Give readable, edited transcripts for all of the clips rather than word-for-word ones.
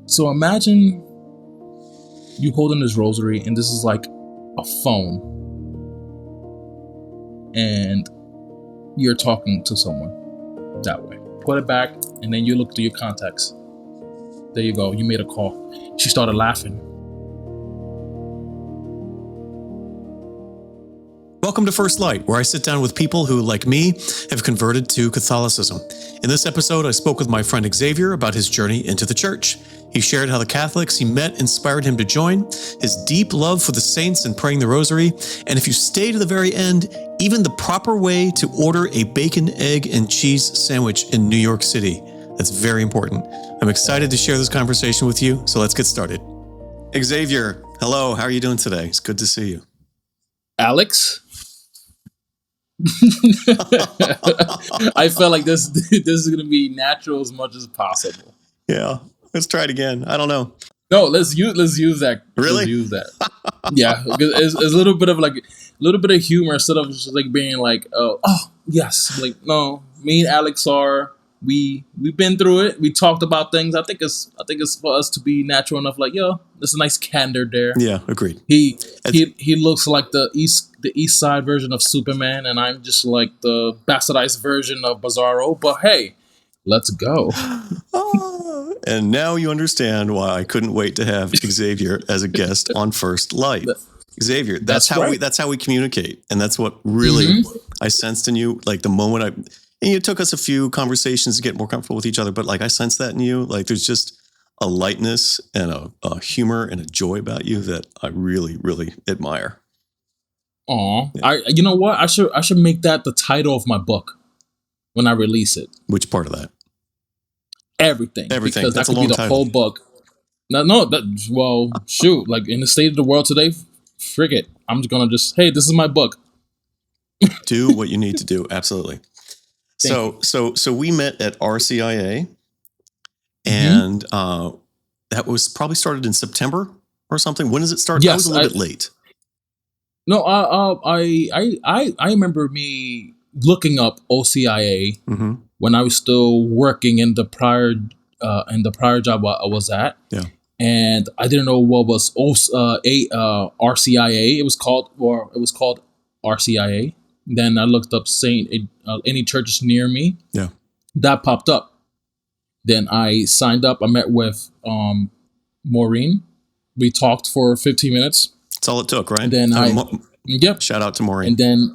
So imagine you holding this rosary, and this is like a phone, and you're talking to someone that way. Put it back, and then you look through your contacts. There you go. You made a call. She started laughing. Welcome to First Light, where I sit down with people who, like me, have converted to Catholicism. In this episode, I spoke with my friend Xavier about his journey into the church. He shared how the Catholics he met inspired him to join, his deep love for the saints and praying the Rosary, and if you stay to the very end, even the proper way to order a bacon, egg, and cheese sandwich in New York City. That's very important. I'm excited to share this conversation with you, so let's get started. Xavier, hello, how are you doing today? It's good to see you. Alex? I felt like this is going to be natural as much as possible. Yeah, let's try it again. I don't know. No, let's use that. Really? Let's use that. Yeah, because it's a little bit of humor instead of just like being like, oh yes, like no. Me and Alex we've been through it. We talked about things. I think it's for us to be natural enough. Like, yo, there's a nice candor there. Yeah, agreed. He looks like the East Side version of Superman, and I'm just like the bastardized version of Bizarro. But hey, let's go. And now you understand why I couldn't wait to have Xavier as a guest on First Light. Xavier, that's how we communicate, and that's what really I sensed in you. Like the moment and it took us a few conversations to get more comfortable with each other, but like I sense that in you. Like there's just a lightness and a humor and a joy about you that I really, really admire. Aw, yeah. You know what? I should make that the title of my book when I release it. Which part of that? Everything. Because that's that could be the whole book. Well, shoot. Like in the state of the world today, frick it. I'm just gonna hey, this is my book. Do what you need to do. Absolutely. So we met at RCIA, and that was probably started in September or something. When does it start? Yes, I was a little bit late. No, I remember me looking up RCIA when I was still working in the prior job I was at. Yeah. And I didn't know what was RCIA. It was called RCIA. Then I looked up any churches near me. Yeah. That popped up. Then I signed up. I met with Maureen. We talked for 15 minutes. That's all it took, right? And then yep. Shout out to Maureen. And then,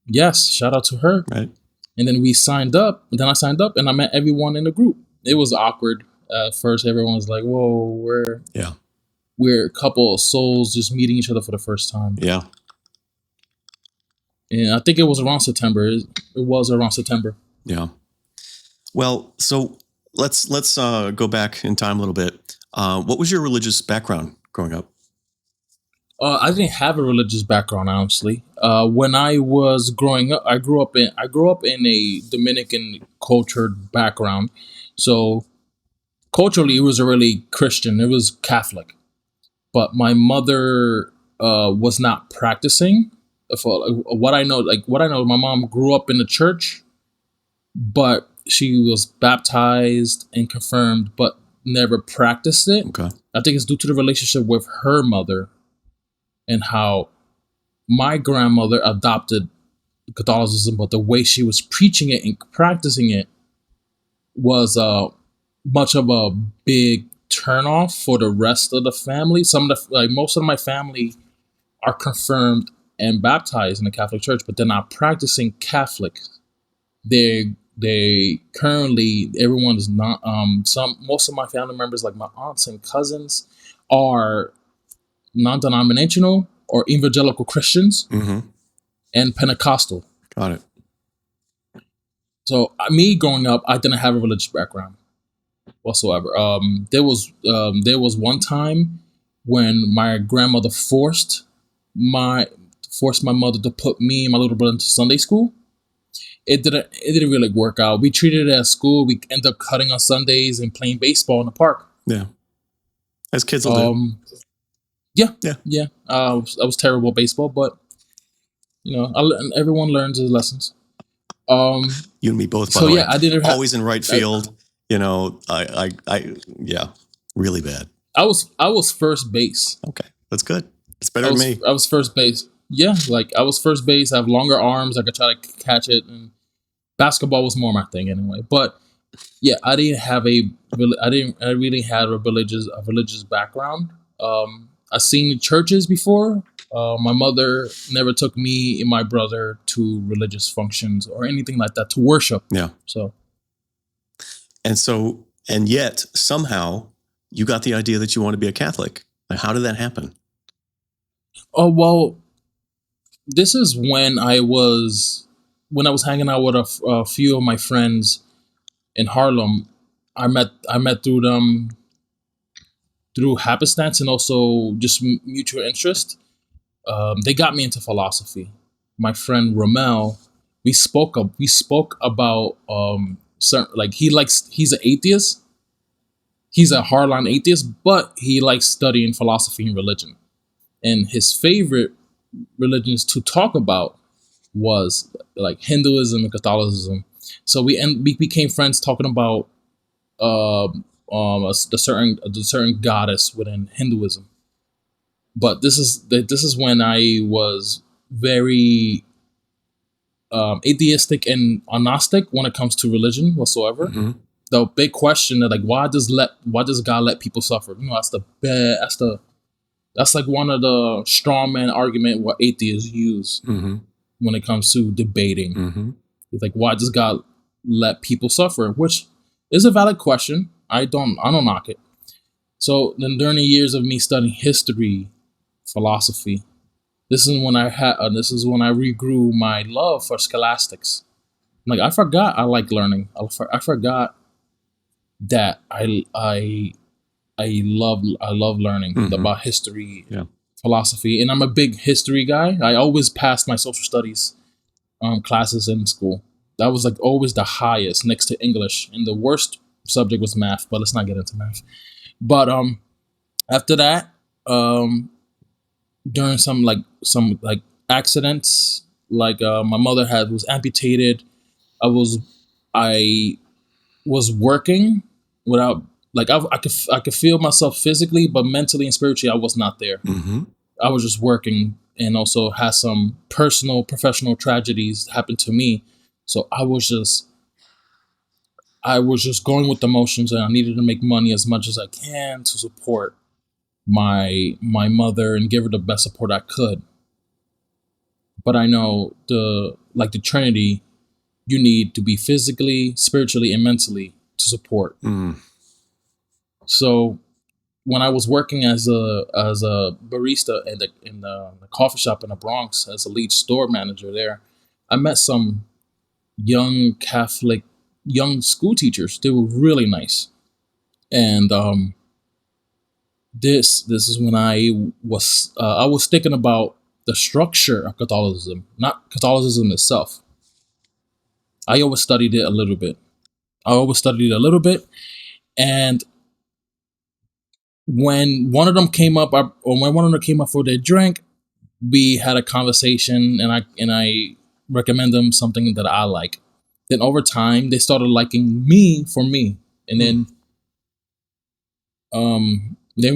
yes, shout out to her. Right. And then we signed up. And then I signed up, and I met everyone in the group. It was awkward at first. Everyone was like, "Whoa, we're a couple of souls just meeting each other for the first time." Yeah. And I think it was around September. It was around September. Yeah. Well, so let's go back in time a little bit. What was your religious background growing up? I didn't have a religious background, honestly. When I was growing up, I grew up in a Dominican cultured background. So culturally, it was really Christian. It was Catholic, but my mother was not practicing. For what I know, my mom grew up in the church, but she was baptized and confirmed, but never practiced it. Okay. I think it's due to the relationship with her mother and how my grandmother adopted Catholicism, but the way she was preaching it and practicing it was much of a big turnoff for the rest of the family. Most of my family are confirmed and baptized in the Catholic Church, but they're not practicing Catholic. They currently, everyone is not. Most of my family members, like my aunts and cousins, are non-denominational or evangelical Christians and Pentecostal. Got it. So me growing up, I didn't have a religious background whatsoever. There was one time when my grandmother forced my mother to put me and my little brother into Sunday school. It didn't really work out. We treated it as school. We ended up cutting on Sundays and playing baseball in the park. Yeah, as kids will do. Yeah. I was terrible at baseball, but everyone learns his lessons. You and me both. By the way. I didn't always in right field. I Really bad. I was first base. Okay, that's good. It's better than me. I was first base. Yeah, like I was first base. I have longer arms. I could try to catch it. And basketball was more my thing anyway. But yeah, I didn't have I really had a religious background. I seen churches before. My mother never took me and my brother to religious functions or anything like that to worship. Yeah. So And yet somehow you got the idea that you want to be a Catholic. Like, how did that happen? oh well, this is when I was hanging out with a few of my friends in Harlem. I met through them through happenstance and also just mutual interest. They got me into philosophy. My friend Ramel, we spoke about certain, like he's an atheist. He's a hardline atheist, but he likes studying philosophy and religion. And his favorite religions to talk about was like Hinduism and Catholicism. So we became friends talking about the certain goddess within Hinduism. But this is when I was very atheistic and agnostic when it comes to religion whatsoever. Mm-hmm. The big question is like why does God let people suffer? That's like one of the strawman argument what atheists use when it comes to debating. Mm-hmm. It's like why does God let people suffer? Which is a valid question. I don't knock it. So then during the years of me studying history, philosophy, this is when I regrew my love for scholastics. Like I forgot I like learning. I forgot that I love learning about history, philosophy, and I'm a big history guy. I always passed my social studies classes in school. That was like always the highest next to English, and the worst subject was math. But let's not get into math. But after that, during some accidents, like my mother was amputated. I was working without like I could feel myself physically, but mentally and spiritually I was not there. Mm-hmm. I was just working, and also had some personal professional tragedies happen to me. So I was just going with the motions, and I needed to make money as much as I can to support my mother and give her the best support I could. But I know the Trinity, you need to be physically, spiritually, and mentally to support. So when I was working as a barista in the coffee shop in the Bronx as a lead store manager there, I met some young Catholic school teachers. They were really nice, and this is when I was thinking about the structure of Catholicism, not Catholicism itself. I always studied it a little bit. And when one of them came up, for their drink, we had a conversation, and I recommend them something that I like. Then over time, they started liking me for me, and then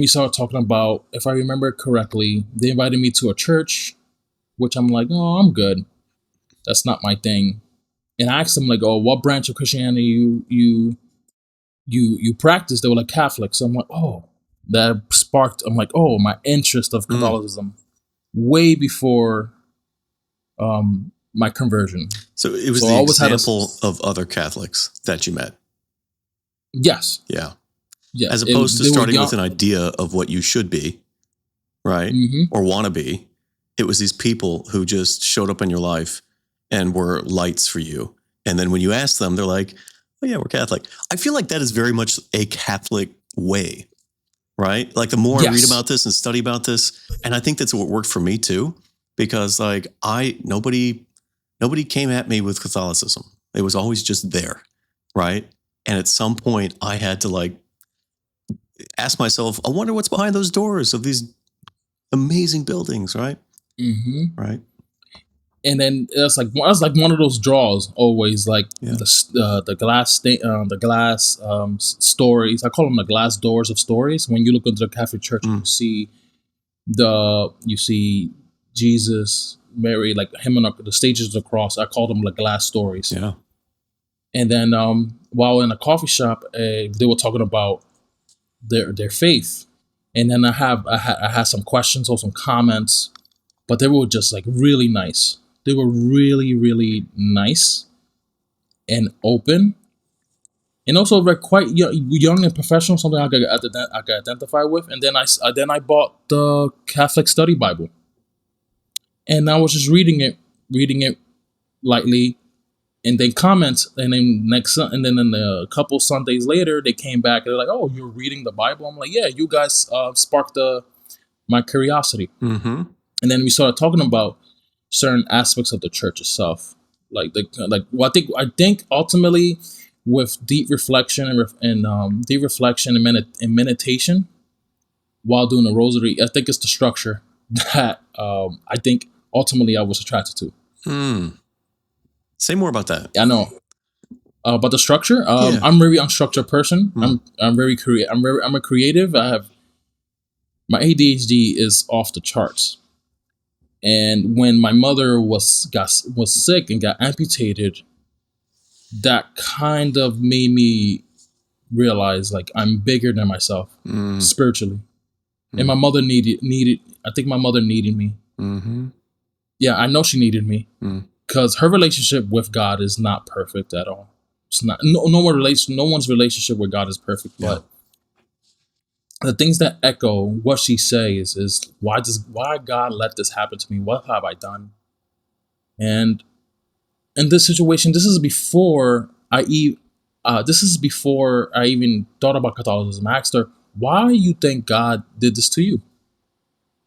we started talking about, if I remember correctly, they invited me to a church, which I'm like, oh, I'm good. That's not my thing. And I asked them like, oh, what branch of Christianity you practice? They were like Catholic. So I'm like, oh, that sparked. I'm like, oh, my interest of Catholicism way before my conversion. So it was the example of other Catholics that you met. Yes. Yeah. Yeah. As opposed to starting with an idea of what you should be, right? Or want to be. It was these people who just showed up in your life and were lights for you. And then when you ask them, they're like, oh yeah, we're Catholic. I feel like that is very much a Catholic way, right? Like the more I read about this and study about this, and I think that's what worked for me too, because like nobody came at me with Catholicism. It was always just there, right? And at some point I had to like ask myself, I wonder what's behind those doors of these amazing buildings, right? Mm-hmm. Right. and then it's like one of those draws always, like Yeah. the glass stories. I call them the glass doors of stories. When you look into the Catholic Church, and you see Jesus, Mary, like him on the stages of the cross. I call them the glass stories. Yeah. And then while in a coffee shop, they were talking about their faith, and then I had some questions or some comments, but they were just like really nice. They were really, really nice and open, and also they're quite young and professional. Something I could identify with. And then I bought the Catholic Study Bible, and I was just reading it lightly, and then comments, and then in a couple Sundays later, they came back and they're like, "Oh, you're reading the Bible?" I'm like, "Yeah, you guys sparked my curiosity." Mm-hmm. And then we started talking about certain aspects of the church itself, well, I think ultimately with deep reflection and meditation while doing the Rosary, I think it's the structure that I think ultimately I was attracted to. Say more about that. I know about the structure. Yeah. I'm a very unstructured person. I'm very creative. I'm a creative. I have my ADHD is off the charts. And when my mother was sick and got amputated, that kind of made me realize like I'm bigger than myself spiritually. And my mother needed. I think my mother needed me. Mm-hmm. Yeah, I know she needed me because her relationship with God is not perfect at all. It's not. No one's relationship with God is perfect, but the things that echo what she says is why God let this happen to me? What have I done? And in this situation, this is before I even thought about Catholicism. I asked her, "Why do you think God did this to you?"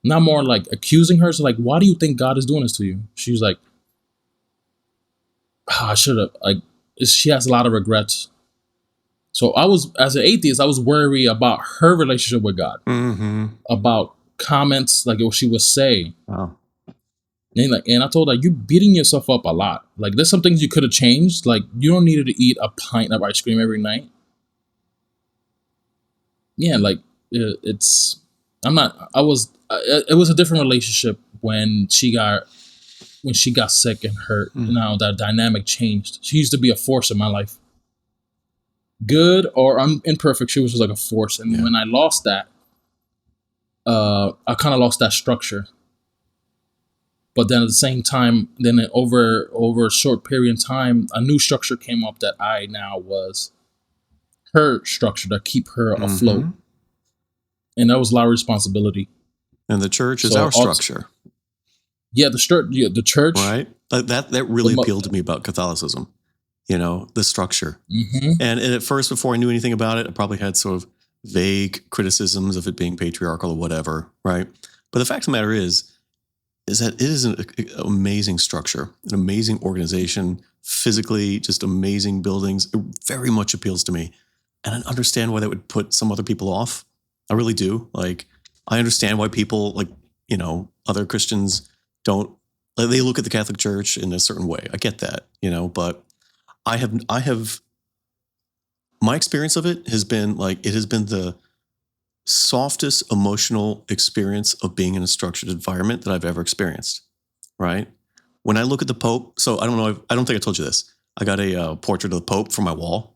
Not more like accusing her. So like, why do you think God is doing this to you? She's like, I should have. Like, she has a lot of regrets. So as an atheist, I was worried about her relationship with God, about comments like what she would say. Wow. And I told her, you beating yourself up a lot. Like, there's some things you could have changed. Like, you don't need to eat a pint of ice cream every night. Yeah, like it's. I'm not. I was. It was a different relationship when she got sick and hurt. Now that dynamic changed. She used to be a force in my life. Good or imperfect, she was just like a force. And when I lost that, I kind of lost that structure. But then at the same time, then over a short period of time, a new structure came up that I now was her structure to keep her afloat. And that was a lot of responsibility. And the church is our structure. Yeah, the church. Right. That really appealed to me about Catholicism. You know, the structure. And at first, before I knew anything about it, I probably had sort of vague criticisms of it being patriarchal or whatever, right? But the fact of the matter is that it is an amazing structure, an amazing organization, physically just amazing buildings. It very much appeals to me. And I understand why that would put some other people off. I really do. Like, I understand why people, like, you know, other Christians don't, like, they look at the Catholic Church in a certain way. I get that, you know, but I have, my experience of it has been like, it has been the softest emotional experience of being in a structured environment that I've ever experienced, right? When I look at the Pope, so I don't know, I don't think I told you this. I got a portrait of the Pope for my wall,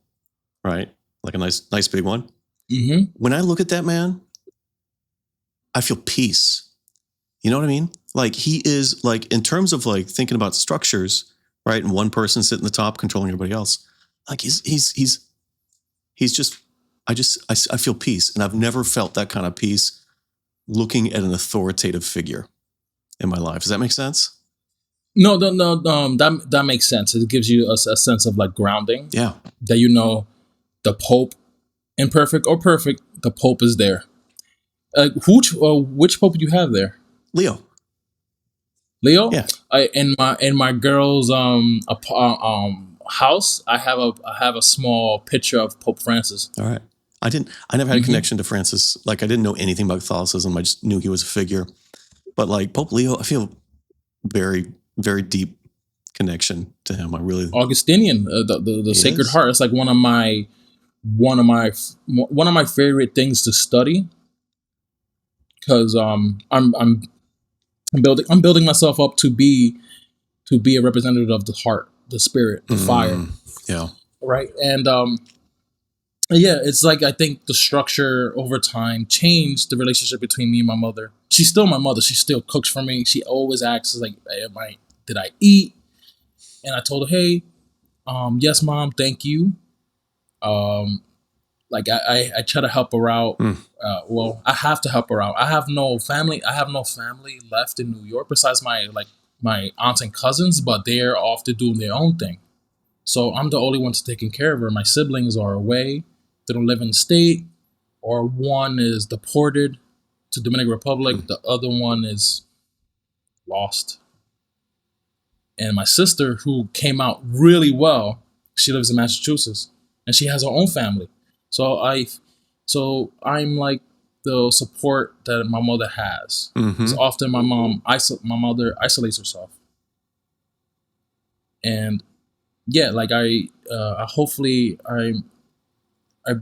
right? Like a nice big one. When I look at that man, I feel peace. You know what I mean? Like, he is, like, in terms of like thinking about structures, right? And one person sitting at the top controlling everybody else. Like, he's just, I feel peace. And I've never felt that kind of peace looking at an authoritative figure in my life. Does that make sense? No, that makes sense. It gives you a sense of like grounding. Yeah. That, you know, the Pope, imperfect or perfect, the Pope is there. Which Pope do you have there? Leo. Yeah. In my girl's house, I have a small picture of Pope Francis. All right. I never had a connection to Francis. Like, I didn't know anything about Catholicism. I just knew he was a figure. But like Pope Leo, I feel very, very deep connection to him. I really Augustinian, the He Sacred is. Heart. It's like one of my favorite things to study, because I'm building myself up to be a representative of the heart, the spirit, the fire, Yeah. right? And yeah, it's like I think the structure over time changed the relationship between me and my mother. She's still my mother. She still cooks for me. She always asks like, did I eat? And I told her, hey, yes, mom, thank you. Like I try to help her out. Well, I have to help her out. I have no family. I have no family left in New York besides my aunts and cousins, but they're off to doing their own thing. So I'm the only one taking care of her. My siblings are away. They don't live in the state, or one is deported to Dominican Republic. The other one is lost. And my sister, who came out really well, she lives in Massachusetts, and she has her own family. So I'm like the support that my mother has. Because often my mother isolates herself, and yeah, like I hopefully I I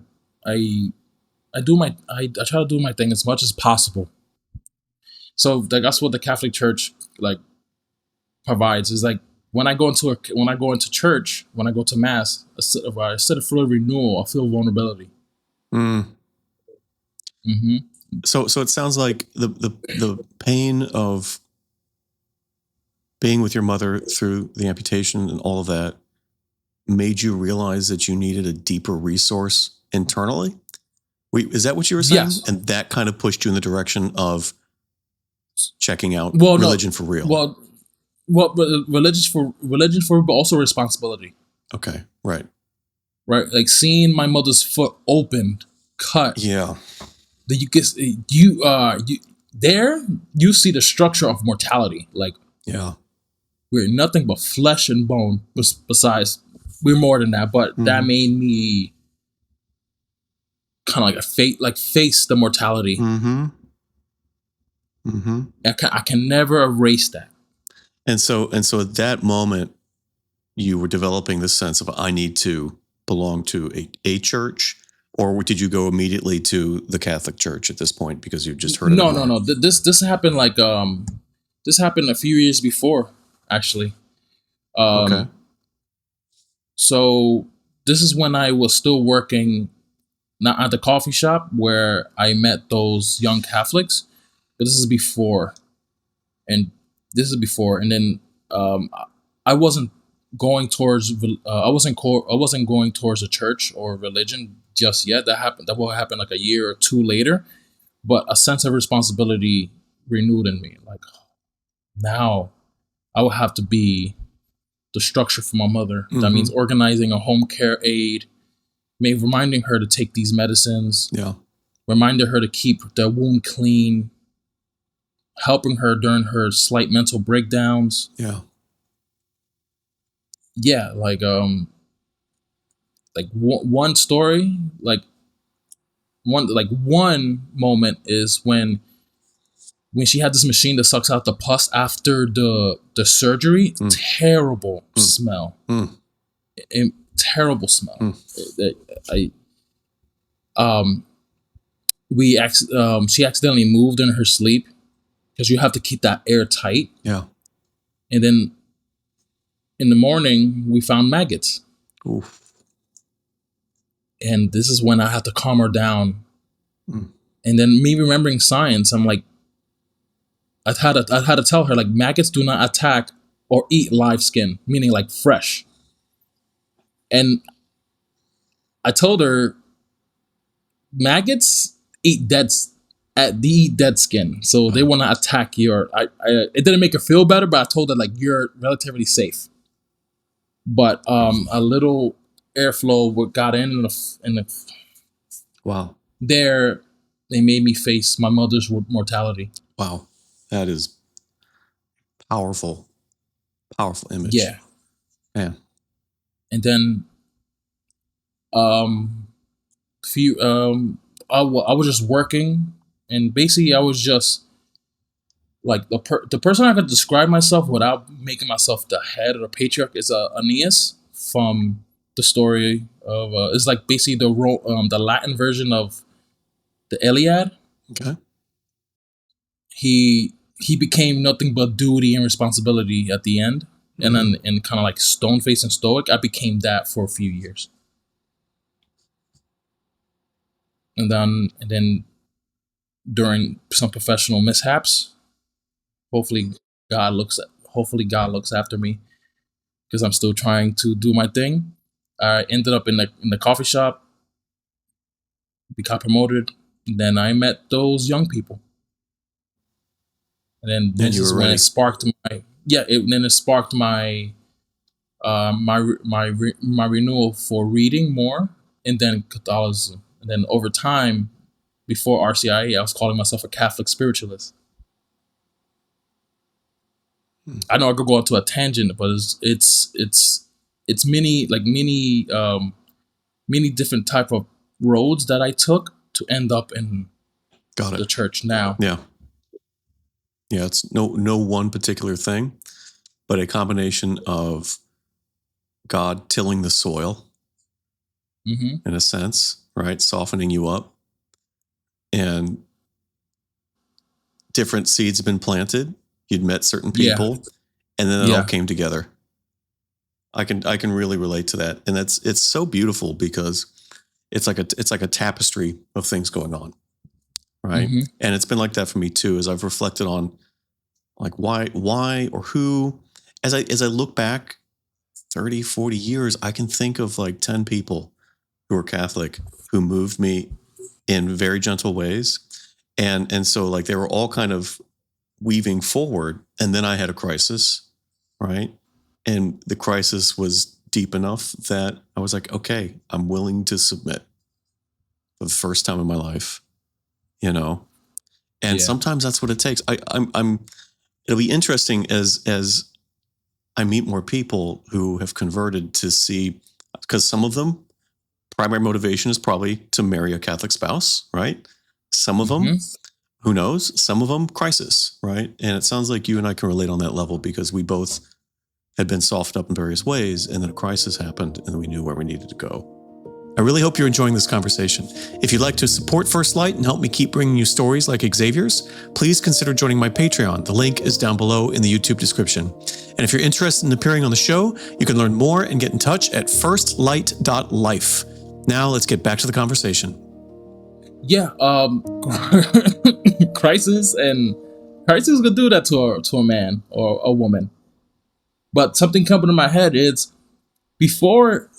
I try to do my thing as much as possible. So like, that's what the Catholic Church like provides, is like when I go into church, when I go to mass, instead of full of renewal, I feel vulnerability. So it sounds like the pain of being with your mother through the amputation and all of that made you realize that you needed a deeper resource internally. Is that what you were saying? Yes. And that kind of pushed you in the direction of checking out Well, religion no. for real. But religion for, but also responsibility. Okay, right. Right, like seeing my mother's foot opened, cut. Yeah. That you see the structure of mortality. Like, Yeah. we're nothing but flesh and bone. Besides, we're more than that. But that made me kind of like face the mortality. I can never erase that. And so at that moment, you were developing this sense of, I need to belong to a church, or did you go immediately to the Catholic Church at this point because you just heard of it more? No. This happened this happened a few years before, actually. Okay. So this is when I was still working, not at the coffee shop where I met those young Catholics, but this is before. And then I wasn't going towards I wasn't going towards a church or religion just yet. That will happen like a year or two later. But a sense of responsibility renewed in me. Like, now I will have to be the structure for my mother. That means organizing a home care aide, maybe reminding her to take these medicines. Yeah. Reminding her to keep the wound clean, helping her during her slight mental breakdowns. Yeah. Yeah, one story, one moment is when she had this machine that sucks out the pus after the surgery. Terrible smell. Terrible smell. She accidentally moved in her sleep, because you have to keep that air tight. Yeah. And then in the morning, we found maggots. Oof. And this is when I had to calm her down. And then me remembering science, I'm like, I had to tell her, like, maggots do not attack or eat live skin, meaning like fresh. And I told her, maggots eat dead skin, so they want to attack your. It didn't make her feel better, but I told her, like, you're relatively safe. But a little airflow got in the Wow. There, they made me face my mother's mortality. Wow, that is powerful image. Yeah. Yeah. And then I was just working, and basically I was just like the person I could describe myself without making myself the head or the patriarch is Aeneas from the story of it's like basically the Latin version of the Iliad. Okay. He became nothing but duty and responsibility at the end, and then and kind of like stone faced and stoic. I became that for a few years, and then during some professional mishaps, hopefully hopefully God looks after me because I'm still trying to do my thing. I ended up in the coffee shop, got promoted, and then I met those young people. And then And this you is were when ready. it sparked then it sparked my renewal for reading more, and then Catholicism. And then over time, before RCIA, I was calling myself a Catholic spiritualist. I know I could go into a tangent, but it's many different type of roads that I took to end up in Got the it. church now. Yeah. Yeah, it's no one particular thing, but a combination of God tilling the soil Mm-hmm. in a sense, right? Softening you up, and different seeds have been planted. You'd met certain Yeah, people, and then it all yeah. came together. I can really relate to that, and it's so beautiful because it's like a tapestry of things going on, right? Mm-hmm. And it's been like that for me too, as I've reflected on like why or who. As I look back 30, 40 years, I can think of like 10 people who are Catholic who moved me in very gentle ways. And so like they were all kind of weaving forward. And then I had a crisis, right? And the crisis was deep enough that I was like, okay, I'm willing to submit for the first time in my life, you know? And Yeah. sometimes that's what it takes. I'm it'll be interesting as I meet more people who have converted to see, because some of them primary motivation is probably to marry a Catholic spouse, right? Some of them, Mm-hmm. who knows? Some of them, crisis, right? And it sounds like you and I can relate on that level because we both had been softened up in various ways, and then a crisis happened, and we knew where we needed to go. I really hope you're enjoying this conversation. If you'd like to support First Light and help me keep bringing you stories like Xavier's, please consider joining my Patreon. The link is down below in the YouTube description. And if you're interested in appearing on the show, you can learn more and get in touch at firstlight.life. Now let's get back to the conversation. Yeah. Crisis could do that to a man or a woman. But something coming to my head is before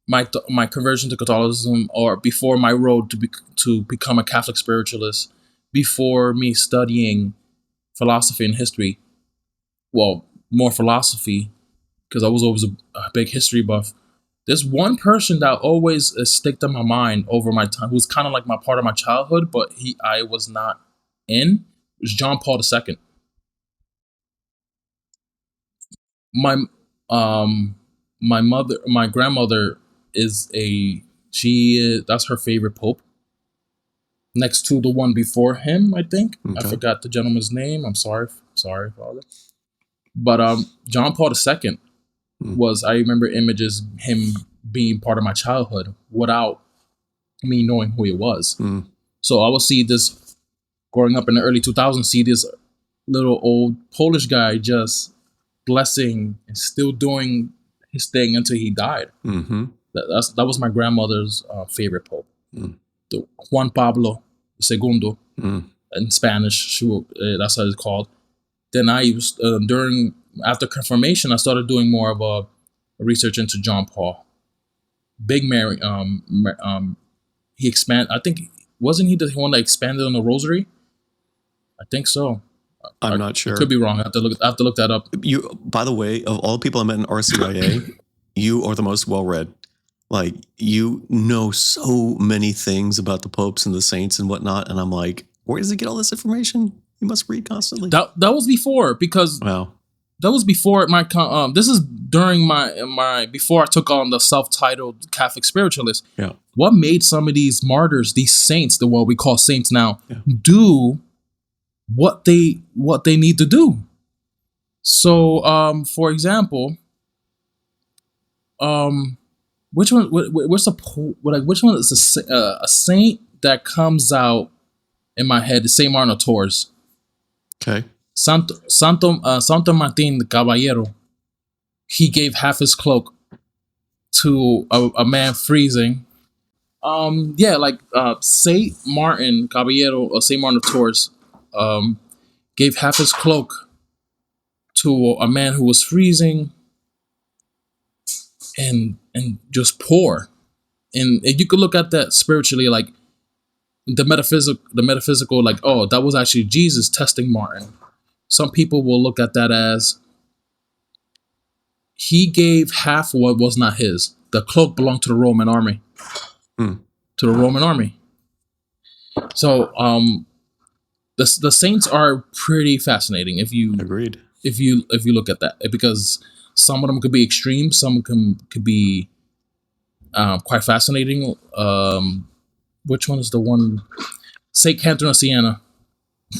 my conversion to Catholicism, or before my road to become a Catholic spiritualist, before me studying philosophy and history, well, more philosophy because I was always a big history buff. There's one person that always sticked in my mind over my time, who's kind of like my part of my childhood, but I was not in. It was John Paul II. My my grandmother is that's her favorite pope. Next to the one before him, I think. I Okay. forgot the gentleman's name. I'm sorry, Father. But John Paul II was, I remember images him being part of my childhood without me knowing who he was. So I will see this growing up in the early 2000s, see this little old Polish guy just blessing and still doing his thing until he died. Mm-hmm. That was my grandmother's favorite pope, the Juan Pablo II in Spanish. That's how it's called. Then I was after confirmation, I started doing more of a research into John Paul. Big Mary. He I think wasn't he the one that expanded on the Rosary? I think so. I'm not sure. I could be wrong. I have to look that up. You, by the way, of all the people I met in RCIA, you are the most well-read. Like, you know so many things about the popes and the saints and whatnot, and I'm like, where does he get all this information? You must read constantly. That was before, because Wow. that was before my this is during my before I took on the self-titled Catholic spiritualist. Yeah. What made some of these martyrs, these saints, the what we call saints now, Yeah. do what they need to do. So, for example, um, which one? What's which one is a saint that comes out in my head? Saint Martin of Tours. Okay. Santo Martin the Caballero. He gave half his cloak to a man freezing. Yeah, like Saint Martin Caballero or Saint Martin of Tours, gave half his cloak to a man who was freezing and just poor. And you could look at that spiritually, like the metaphysical, like, oh, that was actually Jesus testing Martin. Some people will look at that as he gave half what was not his. The cloak belonged to the Roman army. Hmm. To the Roman army. So the saints are pretty fascinating if you Agreed. if you look at that, because some of them could be extreme, some of them could be quite fascinating. Which one is the one? Saint Catherine of Siena,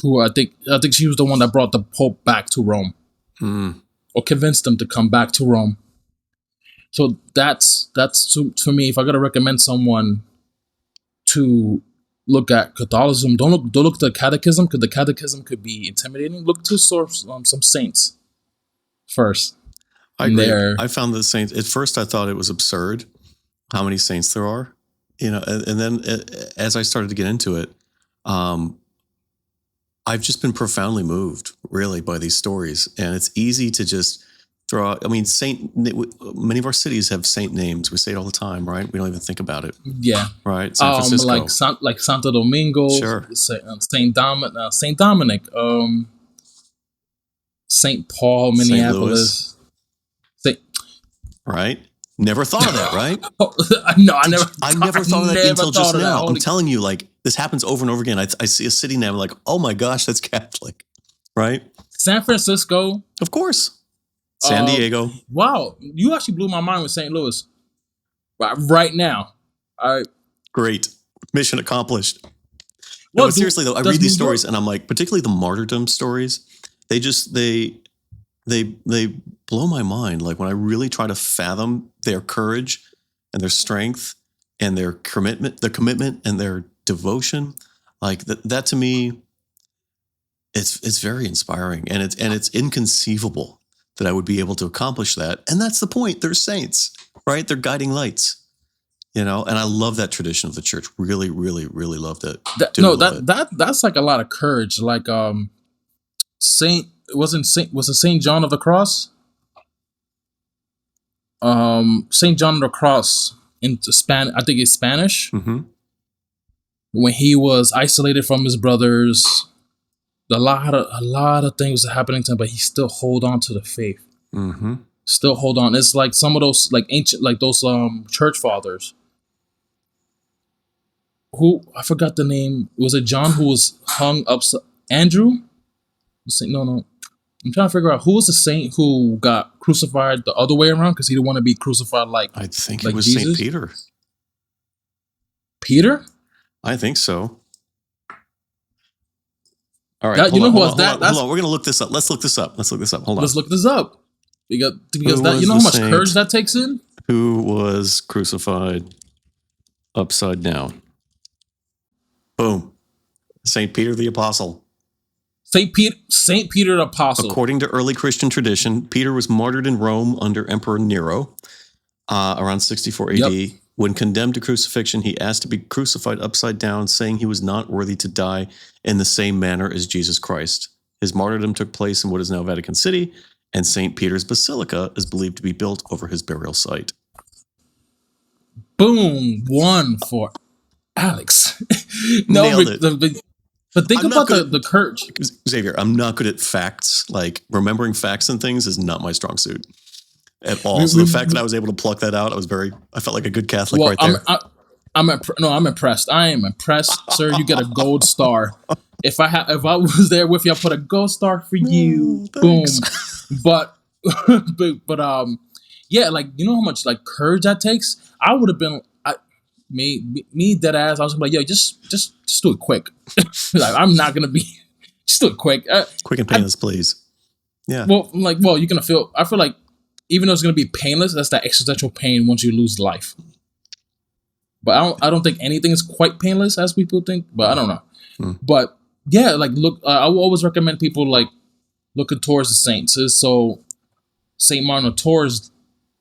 who I think she was the one that brought the Pope back to Rome, or convinced him to come back to Rome. So that's for me. If I gotta recommend someone to look at Catholicism, don't look at the Catechism, because the Catechism could be intimidating. Look to some saints first. I agree. I found the saints at first. I thought it was absurd how many saints there are, and then as I started to get into it, I've just been profoundly moved, really, by these stories, and it's easy to just throw out. I mean, many of our cities have saint names. We say it all the time, right? We don't even think about it. Yeah. Right. San Francisco. like Santo Domingo. Sure. Saint Dominic. Saint Paul, Minneapolis. Right. Never thought of that, right? No, I never thought of that until just now. I'm telling you, like, this happens over and over again. I see a city name, I'm like, oh my gosh, that's Catholic, right? San Francisco. Of course. San Diego. Wow, you actually blew my mind with St. Louis. Right now. All right. Great. Mission accomplished. No, but seriously though, I read these stories and I'm like, particularly the martyrdom stories, they blow my mind. Like when I really try to fathom their courage and their strength and their commitment and their devotion, like that to me, it's very inspiring, and it's inconceivable that I would be able to accomplish that. And that's the point. They're saints, right? They're guiding lights, and I love that tradition of the church. Really, really, really loved it. That's like a lot of courage. Like was it Saint John of the Cross? Saint John of the Cross in I think it's Spanish. Mm-hmm. When he was isolated from his brothers, a lot of things are happening to him, but he still hold on to the faith. Mm-hmm. Still hold on. It's like some of those like ancient, like those church fathers. Who, I forgot the name. Was it John who was hung up? Andrew? No. I'm trying to figure out who was the saint who got crucified the other way around because he didn't want to be crucified like I think like it was Jesus. Saint Peter. Peter? I think so. All right, Hold on. We're gonna look this up. Let's look this up. Hold on. Let's look this up. Because that, you know how much courage that takes in? Who was crucified upside down? Boom. Saint Peter the Apostle. Saint Peter the Apostle. According to early Christian tradition, Peter was martyred in Rome under Emperor Nero around 64 AD. Yep. When condemned to crucifixion, he asked to be crucified upside down, saying he was not worthy to die in the same manner as Jesus Christ. His martyrdom took place in what is now Vatican City, and St. Peter's Basilica is believed to be built over his burial site. Boom. 1 for Alex. Nailed it. But think about the courage. Xavier, I'm not good at facts. Like, remembering facts and things is not my strong suit at all. So the fact that I was able to pluck that out, I felt like a good Catholic right there. I'm impressed. I am impressed, sir. You get a gold star. If I was there with you, I put a gold star for you. Boom. But yeah, like, you know how much like courage that takes? I would have been me dead ass. I was like, yo, just do it quick. Like, I'm not gonna be Just do it quick. Quick and painless, please. Yeah. Well, you're gonna feel. I feel like even though it's gonna be painless, that's that existential pain once you lose life. But I don't think anything is quite painless as people think. But I don't know. But yeah, like look, I will always recommend people like looking towards the saints. So Saint Martin of Tours,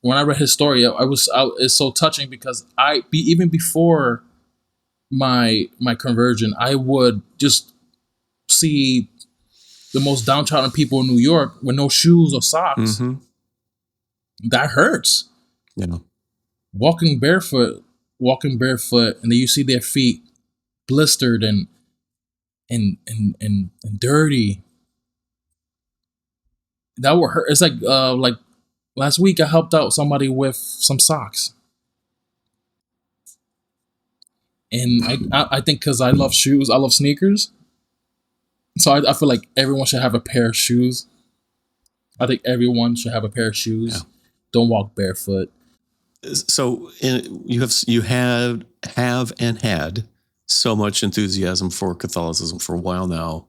when I read his story, it's so touching because even before my conversion, I would just see the most downtrodden people in New York with no shoes or socks. Mm-hmm. That hurts. Yeah. Walking barefoot, and then you see their feet blistered and dirty. That would hurt. It's like last week I helped out somebody with some socks, and I think because I love shoes, I love sneakers, so I feel like everyone should have a pair of shoes. I think everyone should have a pair of shoes. Yeah. Don't walk barefoot. So you have and had so much enthusiasm for Catholicism for a while now.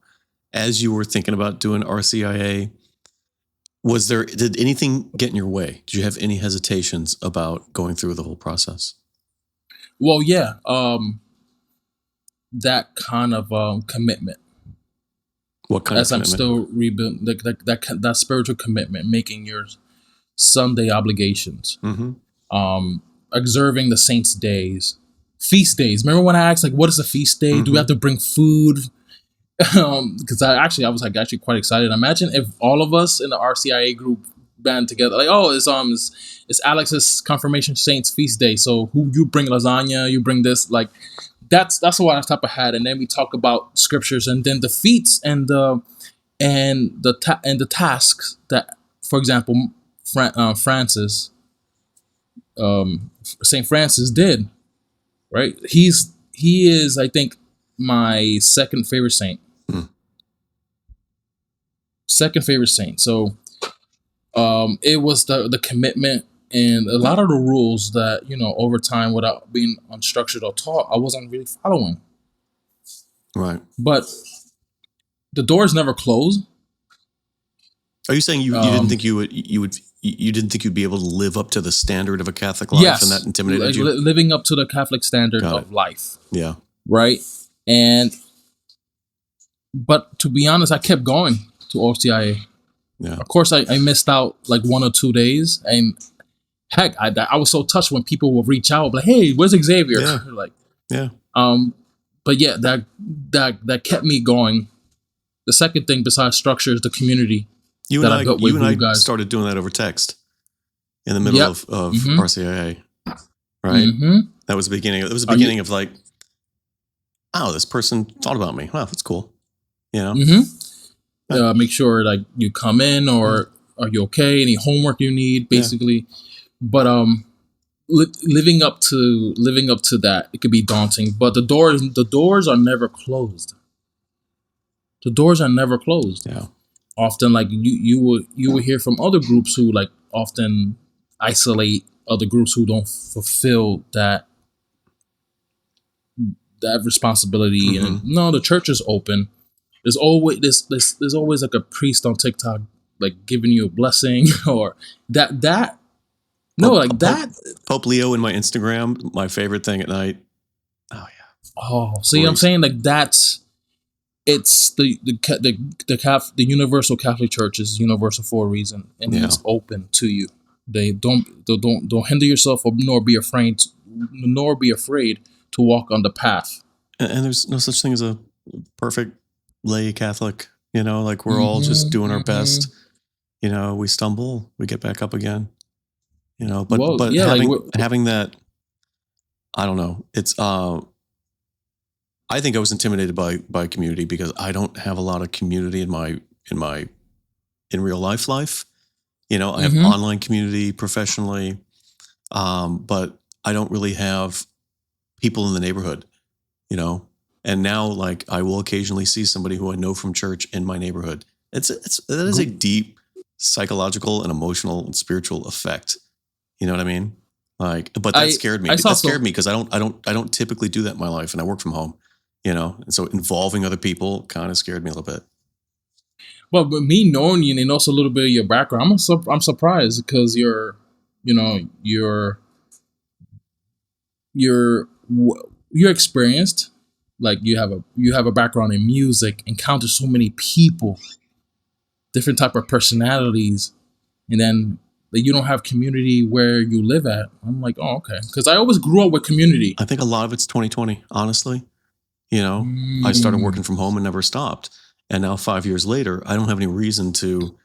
As you were thinking about doing RCIA, did anything get in your way? Did you have any hesitations about going through the whole process? Well, yeah, that kind of commitment. What kind of commitment? As I'm still rebuilding that spiritual commitment, making your Sunday obligations, observing the saints' days, feast days. Remember when I asked, like, what is a feast day? Do we have to bring food? Because I was actually quite excited. Imagine if all of us in the RCIA group band together, like, oh, it's Alex's confirmation saints feast day. So who you bring lasagna, you bring this, like that's what I type of had. And then we talk about scriptures and then the feats and the tasks that, for example, Francis, Saint Francis did. Right, he is, I think, my second favorite saint. Second favorite saint. So it was the commitment and a lot of the rules that, over time, without being unstructured or taught, I wasn't really following. Right. But the doors never closed. Are you saying you didn't think you didn't think you'd be able to live up to the standard of a Catholic life, and that intimidated you? Living up to the Catholic standard of life. Yeah. Right. But to be honest, I kept going to RCIA. Yeah. Of course, I missed out like 1 or 2 days, and heck, I was so touched when people would reach out, like, "Hey, where's Xavier?" Yeah. Like, yeah. But yeah, that kept me going. The second thing besides structure is the community. You and I started doing that over text in the middle of RCIA, right? Mm-hmm. That was the beginning. It was the beginning of like, oh, this person thought about me. Wow, that's cool. Make sure like you come in, or are you okay? Any homework you need, basically. Yeah. But living up to that, it could be daunting. But the doors are never closed. The doors are never closed. Yeah. Often, like you will hear from other groups who like often isolate other groups who don't fulfill that responsibility. And no, the church is open. There's always there's always like a priest on TikTok like giving you a blessing or that. No, like that. Pope Leo in my Instagram, my favorite thing at night. Oh yeah. Oh, see, I'm saying like that's. It's the universal Catholic Church is universal for a reason, and it's open to you. They don't hinder yourself, nor be afraid to walk on the path. And there's no such thing as a perfect lay Catholic. Like we're all just doing our best. We stumble, we get back up again. But having that, I don't know. It's I think I was intimidated by community because I don't have a lot of community in real life. I have online community professionally, but I don't really have people in the neighborhood, And now, like, I will occasionally see somebody who I know from church in my neighborhood. That is a deep psychological and emotional and spiritual effect. You know what I mean? Like, but that scared me. That scared me because I don't typically do that in my life, and I work from home. And so involving other people kind of scared me a little bit. but me knowing you and also a little bit of your background, I'm surprised because you know, you're you're experienced. Like you have a background in music, encounter so many people, different type of personalities, and then that you don't have community where you live at. I'm like, oh, okay, because I always grew up with community. I think a lot of it's 2020, honestly. You know, I started Mm, working from home and never stopped. And now 5 years later, I don't have any reason to.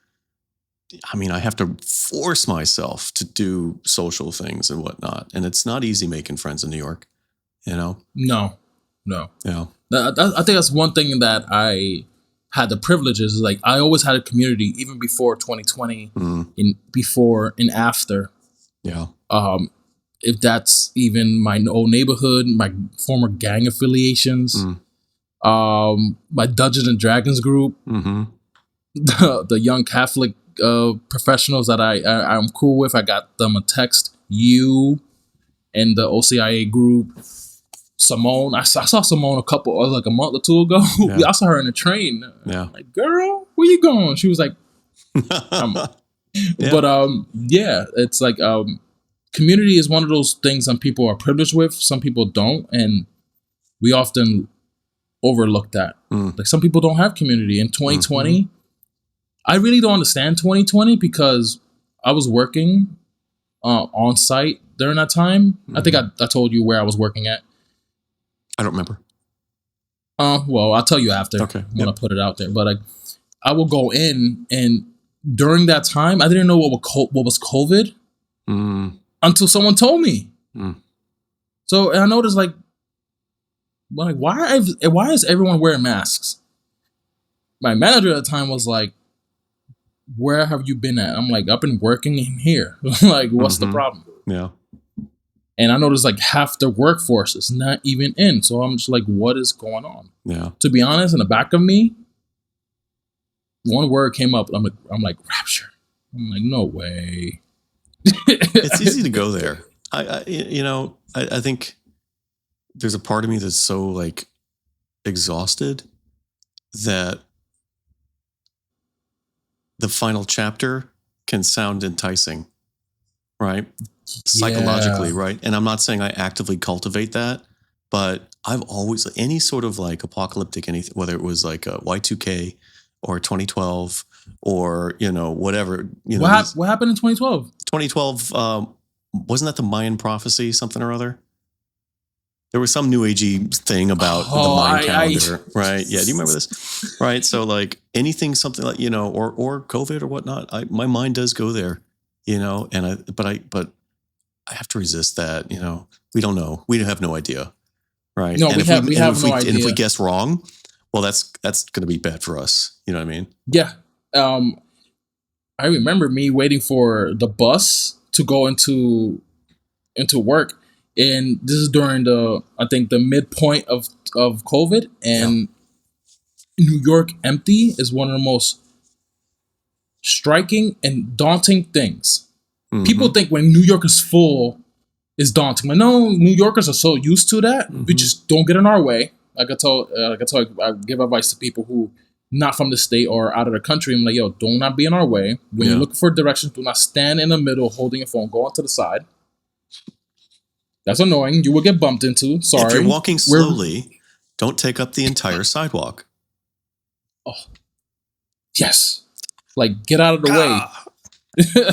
I mean, I have to force myself to do social things and whatnot. And it's not easy making friends in New York, you know? no, no. Yeah. I think that's one thing that I had the privileges. Is like I always had a community, even before 2020, Mm, and before and after. yeah. Um, if that's even my old neighborhood, my former gang affiliations, Mm, my Dungeons and Dragons group, mm-hmm. the young Catholic professionals that I'm cool with. I got them a text. You and the OCIA group. Simone, I saw Simone like a month or two ago. Yeah. I saw her in a train. Yeah. I'm like, girl, where you going? She was like, I'm. Yeah. But yeah, it's like community is one of those things some people are privileged with, some people don't, and we often overlook that. Mm, Like some people don't have community. In mm-hmm. 2020, I really don't understand 2020 because I was working on site during that time. I think Mm-hmm. I told you where I was working at. I don't remember. Well, I'll tell you after Okay. when I Yep. put it out there. But I will go in, and during that time, I didn't know what was COVID Mm, until someone told me. mm, So and I noticed like why is everyone wearing masks? My manager at the time was like, "Where have you been at?" I'm like, "I've been working in here." Like, what's the mm-hmm. problem? Yeah. And I noticed like half the workforce is not even in. So I'm just like, what is going on? Yeah. To be honest, in the back of me, one word came up. I'm like rapture. I'm like, no way. It's easy to go there. I think there's a part of me that's so like exhausted that the final chapter can sound enticing, right? Yeah. Psychologically, right? And I'm not saying I actively cultivate that, but I've always, any sort of like apocalyptic anything, whether it was like a Y2K or 2012 or, whatever, What happened in 2012? 2012, wasn't that the Mayan prophecy, something or other? There was some new agey thing about the Oh, Mayan I calendar, right? Yeah, do you remember this? Right. So like anything, something like or COVID or whatnot. My mind does go there, and I have to resist that. We don't know. We have no idea, right? no, And we have no if we idea. guess wrong, well, that's going to be bad for us. You know what I mean? Yeah. Um, I remember me waiting for the bus to go into work, and this is during I think the midpoint of COVID, Yeah. and New York empty is one of the most striking and daunting things. People Mm-hmm. think when New York is full is daunting. But no, New Yorkers are so used to that. We Mm-hmm. just don't get in our way. I give advice to people who not from the state or out of the country. I'm like, yo, do not be in our way. When you're Yeah. looking for directions, do not stand in the middle holding your phone. Go on to the side. That's annoying. You will get bumped into. If you're Sorry. walking We're slowly, don't take up the entire sidewalk. oh yes. Like get out of the way. Ah!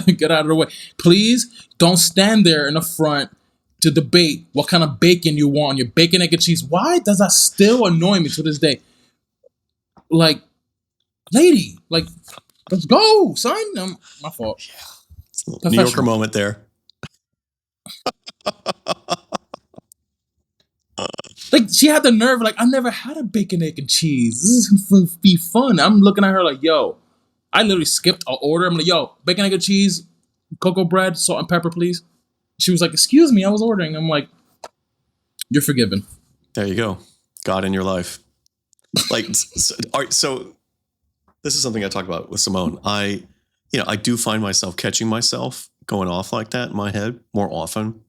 Get out of the way. Please don't stand there in the front to debate what kind of bacon you want on your bacon, egg, and cheese. Why does that still annoy me to this day? Like, lady, like, let's go, son. My fault. New Yorker Professional. moment there. Like, she had the nerve, like, I never had a bacon, egg, and cheese. This is gonna be fun. I'm looking at her like, yo, I literally skipped an order. I'm like, yo, bacon, egg, and cheese, cocoa bread, salt and pepper, please. She was like, excuse me, I was ordering. I'm like, you're forgiven. There you go. God in your life. Like, all right, so this is something I talk about with Simone. I do find myself catching myself going off like that in my head more often.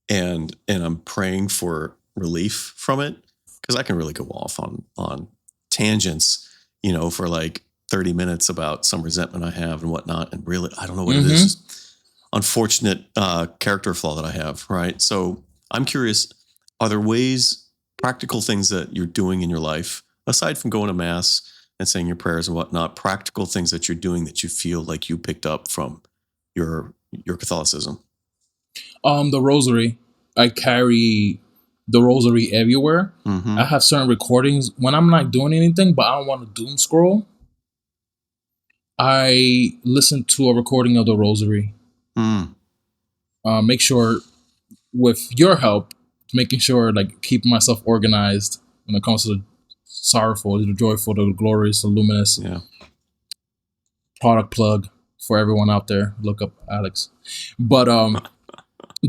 And I'm praying for relief from it because I can really go off on tangents, for like 30 minutes about some resentment I have and whatnot. And really, I don't know what it is. Just unfortunate character flaw that I have, right? So I'm curious, are there ways, practical things that you're doing in your life, aside from going to Mass and saying your prayers and whatnot, practical things that you're doing that you feel like you picked up from your Catholicism? The Rosary. I carry the Rosary everywhere. Mm-hmm. I have certain recordings when I'm not doing anything, but I don't want to doom scroll. I listen to a recording of the Rosary. Make sure, with your help, making sure like keeping myself organized when it comes to the sorrowful, the joyful, the glorious, the luminous. Yeah. Product plug for everyone out there. Look up Alex. But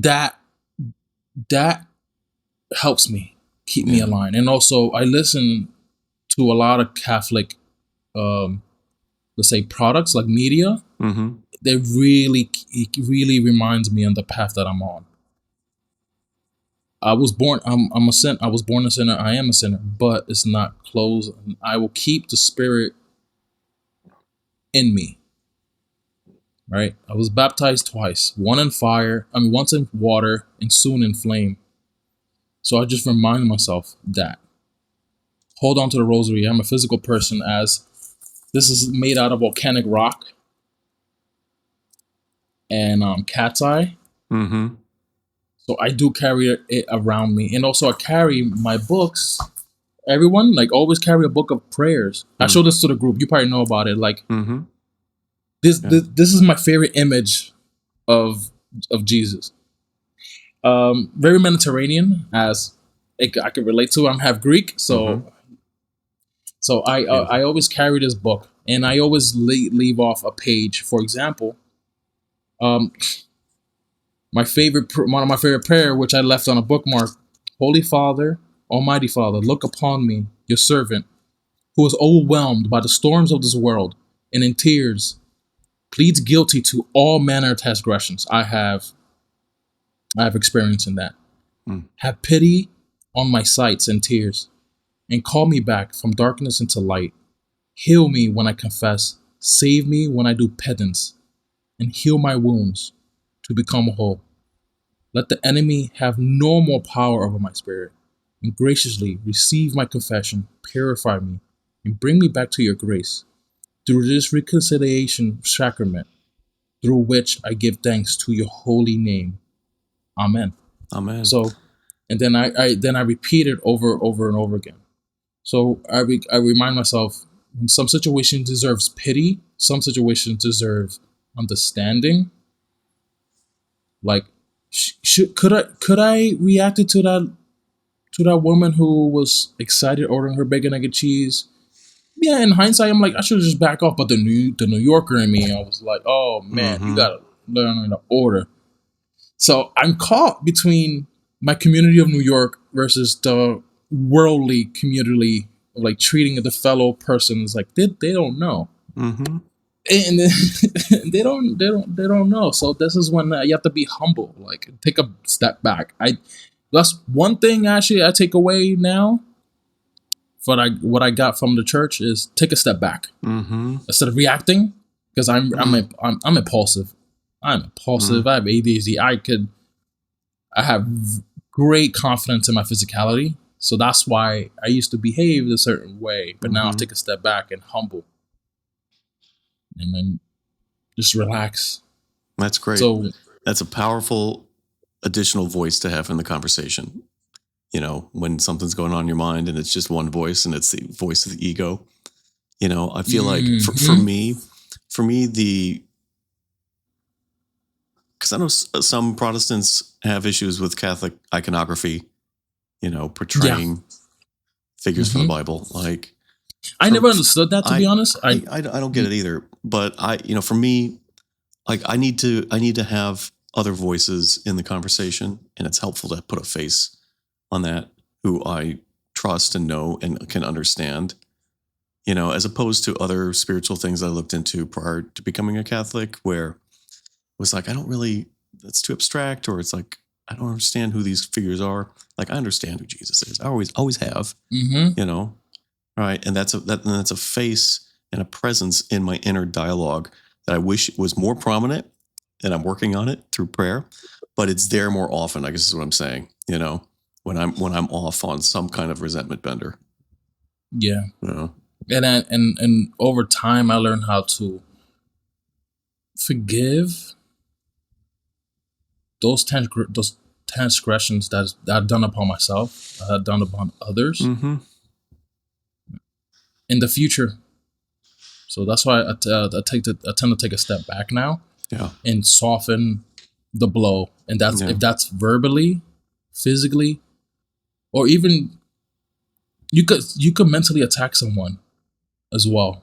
that helps me keep me aligned. And also I listen to a lot of Catholic let's say products like media. Mm-hmm. It really reminds me on the path that I'm on. I was born I'm a sin I was born a sinner, I am a sinner, but it's not closed. I will keep the spirit in me. Right? I was baptized twice, once in water and soon in flame. So I just remind myself that. Hold on to the Rosary. I'm a physical person, as this is made out of volcanic rock and cat's eye. Mm-hmm. So I do carry it around me. And also I carry my books. Everyone, like, always carry a book of prayers. I show this to the group. You probably know about it. Like, this is my favorite image of Jesus. Very Mediterranean, as I can relate to. I'm half Greek, so I always carry this book, and I always leave off a page. For example, one of my favorite prayer, which I left on a bookmark: Holy Father, Almighty Father, look upon me, your servant, who is overwhelmed by the storms of this world, and in tears pleads guilty to all manner of transgressions I have experience in that. Have pity on my sights and tears, and call me back from darkness into light. Heal me when I confess, save me when I do penance, and heal my wounds to become whole. Let the enemy have no more power over my spirit, and graciously receive my confession, purify me, and bring me back to your grace, through this reconciliation sacrament, through which I give thanks to your holy name. Amen. Amen. So, and then I repeat it over and over again. So I remind myself, when some situation deserves pity, some situations deserve understanding. Like, could I reacted to that woman who was excited ordering her bacon, egg, and cheese? Yeah, in hindsight, I'm like, I should just back off. But the New Yorker in me, I was like, oh man, you gotta learn how to order. So I'm caught between my community of New York versus the worldly community, like treating the fellow persons like they don't know, and they don't know. So this is when you have to be humble, like take a step back. That's one thing actually I take away now. What I got from the church is take a step back instead of reacting, because I'm impulsive. I'm impulsive. I have ADHD. I have great confidence in my physicality. So that's why I used to behave a certain way. But now I take a step back and humble. And then just relax. That's great. So that's a powerful additional voice to have in the conversation. You know, when something's going on in your mind and it's just one voice and it's the voice of the ego. You know, I feel like for me, because I know some Protestants have issues with Catholic iconography, you know, portraying figures from the Bible. Like, I never understood that, to be honest. I don't get it either. But for me, like, I need to have other voices in the conversation, and it's helpful to put a face on that who I trust and know and can understand. You know, as opposed to other spiritual things I looked into prior to becoming a Catholic, where was like, that's too abstract, or it's like, I don't understand who these figures are. Like, I understand who Jesus is. I always have, you know, right. And that's a face and a presence in my inner dialogue that I wish was more prominent, and I'm working on it through prayer, but it's there more often, I guess is what I'm saying, when I'm off on some kind of resentment bender. Yeah. You know? And over time, I learned how to forgive those transgressions that I've done upon myself, that I've done upon others Mm-hmm. in the future. So that's why I tend to take a step back now, Yeah. and soften the blow. And if that's verbally, physically, or even you could mentally attack someone as well.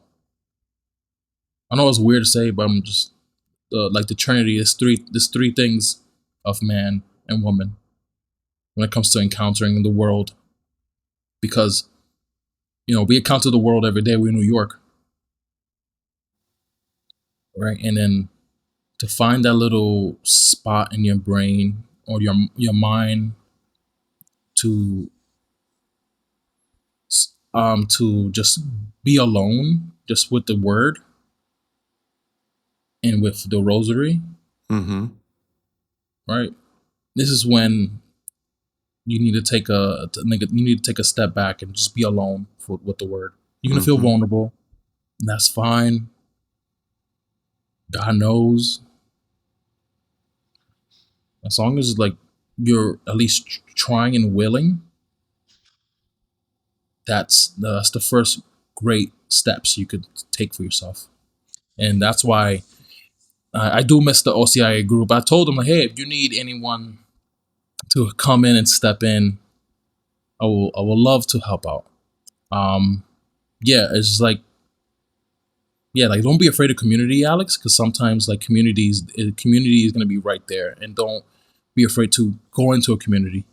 I know it's weird to say, but I'm just like the Trinity is there's three things of man and woman when it comes to encountering the world, because we encounter the world every day. We're in New York, right? And then to find that little spot in your brain or your mind to just be alone, just with the word and with the rosary, Mm-hmm. right? This is when you need to take a step back and just be alone with the word. You're gonna feel vulnerable, and that's fine. God knows, as long as like you're at least trying and willing. That's the first great steps you could take for yourself, and that's why I do miss the RCIA group. I told them, like, hey, if you need anyone to come in and step in, I will love to help out. Yeah, it's just like, yeah, like, don't be afraid of community, Alex, because sometimes like community is gonna be right there, and don't be afraid to go into a community.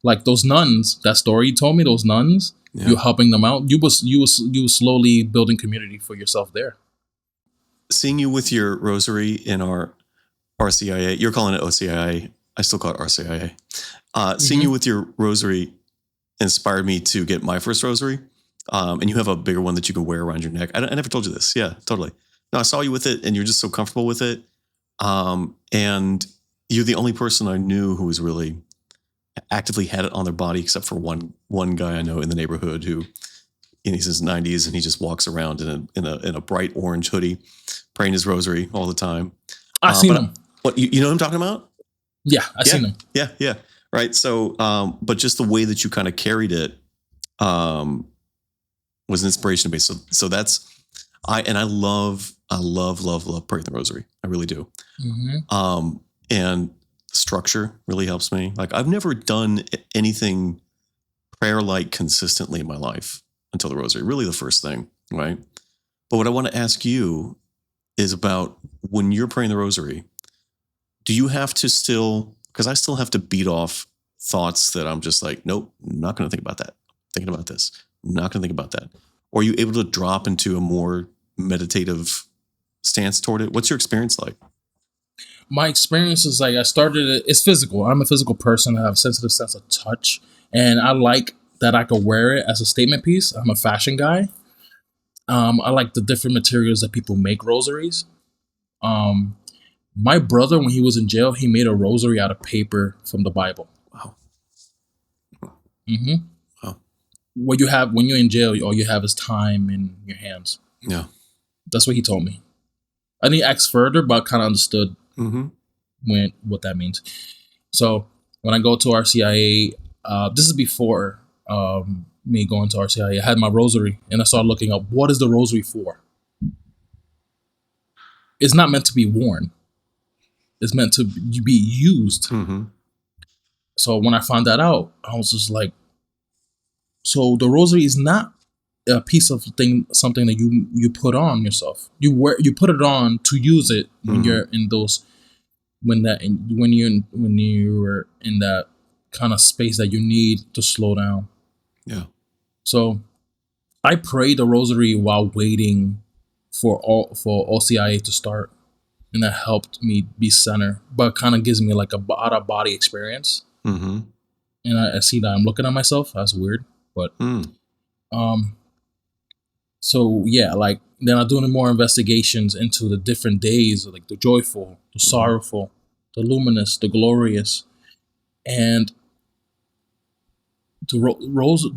Like those nuns, that story you told me, those nuns, you're helping them out. You was slowly building community for yourself there. Seeing you with your rosary in our RCIA, you're calling it OCIA. I still call it RCIA. Seeing you with your rosary inspired me to get my first rosary. And you have a bigger one that you can wear around your neck. I never told you this. Yeah, totally. No, I saw you with it, and you're just so comfortable with it. And you're the only person I knew who was really actively had it on their body, except for one guy I know in the neighborhood who, he's in his 90s, and he just walks around in a bright orange hoodie, praying his rosary all the time. I seen him. What you know what I'm talking about? Yeah, I seen him. Yeah. Right. So, but just the way that you kind of carried it was an inspiration to me. So that's I love praying the rosary. I really do. And structure really helps me. Like, I've never done anything prayer-like consistently in my life until the rosary. Really, the first thing, right? But what I want to ask you is about when you're praying the rosary. Do you have to still? Because I still have to beat off thoughts that I'm just like, nope, I'm not going to think about that. I'm thinking about this. I'm not going to think about that. Or are you able to drop into a more meditative stance toward it? What's your experience like? My experience is like, it's physical. I'm a physical person. I have a sensitive sense of touch, and I like that I could wear it as a statement piece. I'm a fashion guy. I like the different materials that people make rosaries. My brother, when he was in jail, he made a rosary out of paper from the Bible. Wow. Wow. What you have when you're in jail, all you have is time in your hands. Yeah. That's what he told me. I didn't ask further, but I kind of understood what that means. So when I go to RCIA, this is before me going to RCIA. I had my rosary, and I started looking up, what is the rosary for? It's not meant to be worn. It's meant to be used. So when I found that out, I was just like, so the rosary is not a piece of something that you put on yourself. You put it on to use it when you're in those when you're in that kind of space that you need to slow down. Yeah. So I pray the rosary while waiting for OCIA to start, and that helped me be centered, but kind of gives me like a out of body experience. And I see that I'm looking at myself. That's weird, but So yeah, like then I'm doing more investigations into the different days, like the joyful, the Mm-hmm. sorrowful, the luminous, the glorious, and the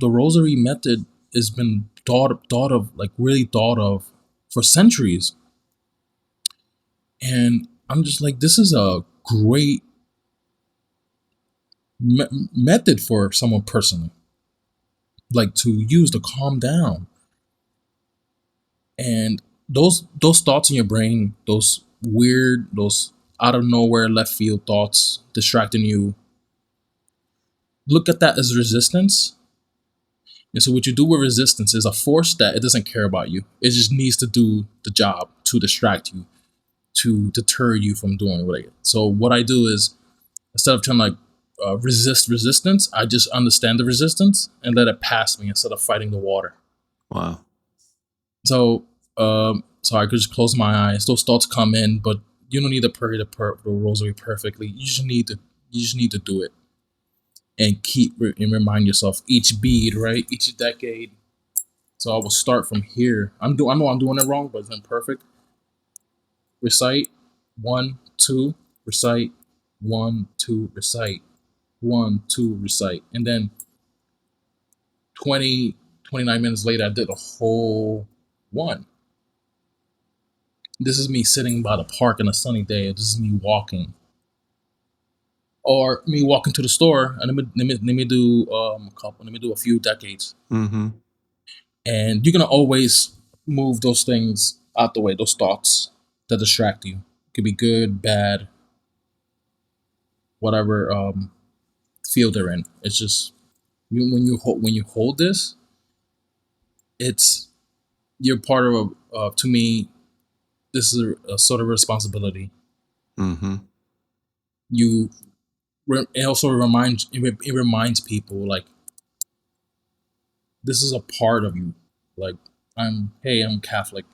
rosary method has been thought of for centuries, and I'm just like, this is a great method for someone personally, like to use to calm down. And those thoughts in your brain, those out of nowhere left field thoughts distracting you, look at that as resistance. And so what you do with resistance is a force that it doesn't care about you. It just needs to do the job to distract you, to deter you from doing what I. So what I do is, instead of trying to like resist resistance, I just understand the resistance and let it pass me instead of fighting the water. Wow. So so I could just close my eyes. Those thoughts come in, but you don't need to pray the rosary perfectly. You just need to do it and and remind yourself each bead, right? Each decade. So I will start from here. I know I'm doing it wrong, but it's imperfect. Recite 1, 2, recite 1, 2, recite 1, 2, recite, and then 29 minutes later, I did a whole one. This is me sitting by the park on a sunny day. This is me walking, or me walking to the store, and let me do a couple. Let me do a few decades, Mm-hmm. and you're gonna always move those things out the way. Those thoughts that distract you, it could be good, bad, whatever field they're in. It's just when you hold this, it's you're part of to me. This is a sort of responsibility. Mm-hmm. You it also it reminds people like this is a part of you. Like I'm Catholic,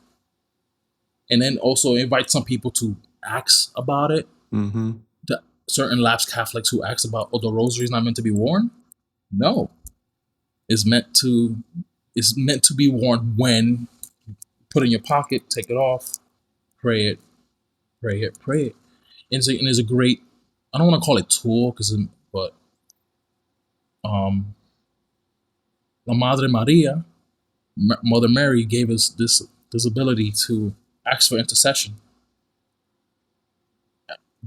and then also invite some people to ask about it. Mm-hmm. The certain lapsed Catholics who ask about, oh, the rosary is not meant to be worn. No, it's meant to be worn when put in your pocket, take it off, pray it, pray it, pray it. And it's a great. I don't want to call it tool but um, La Madre Maria, Mother Mary, gave us this ability to ask for intercession,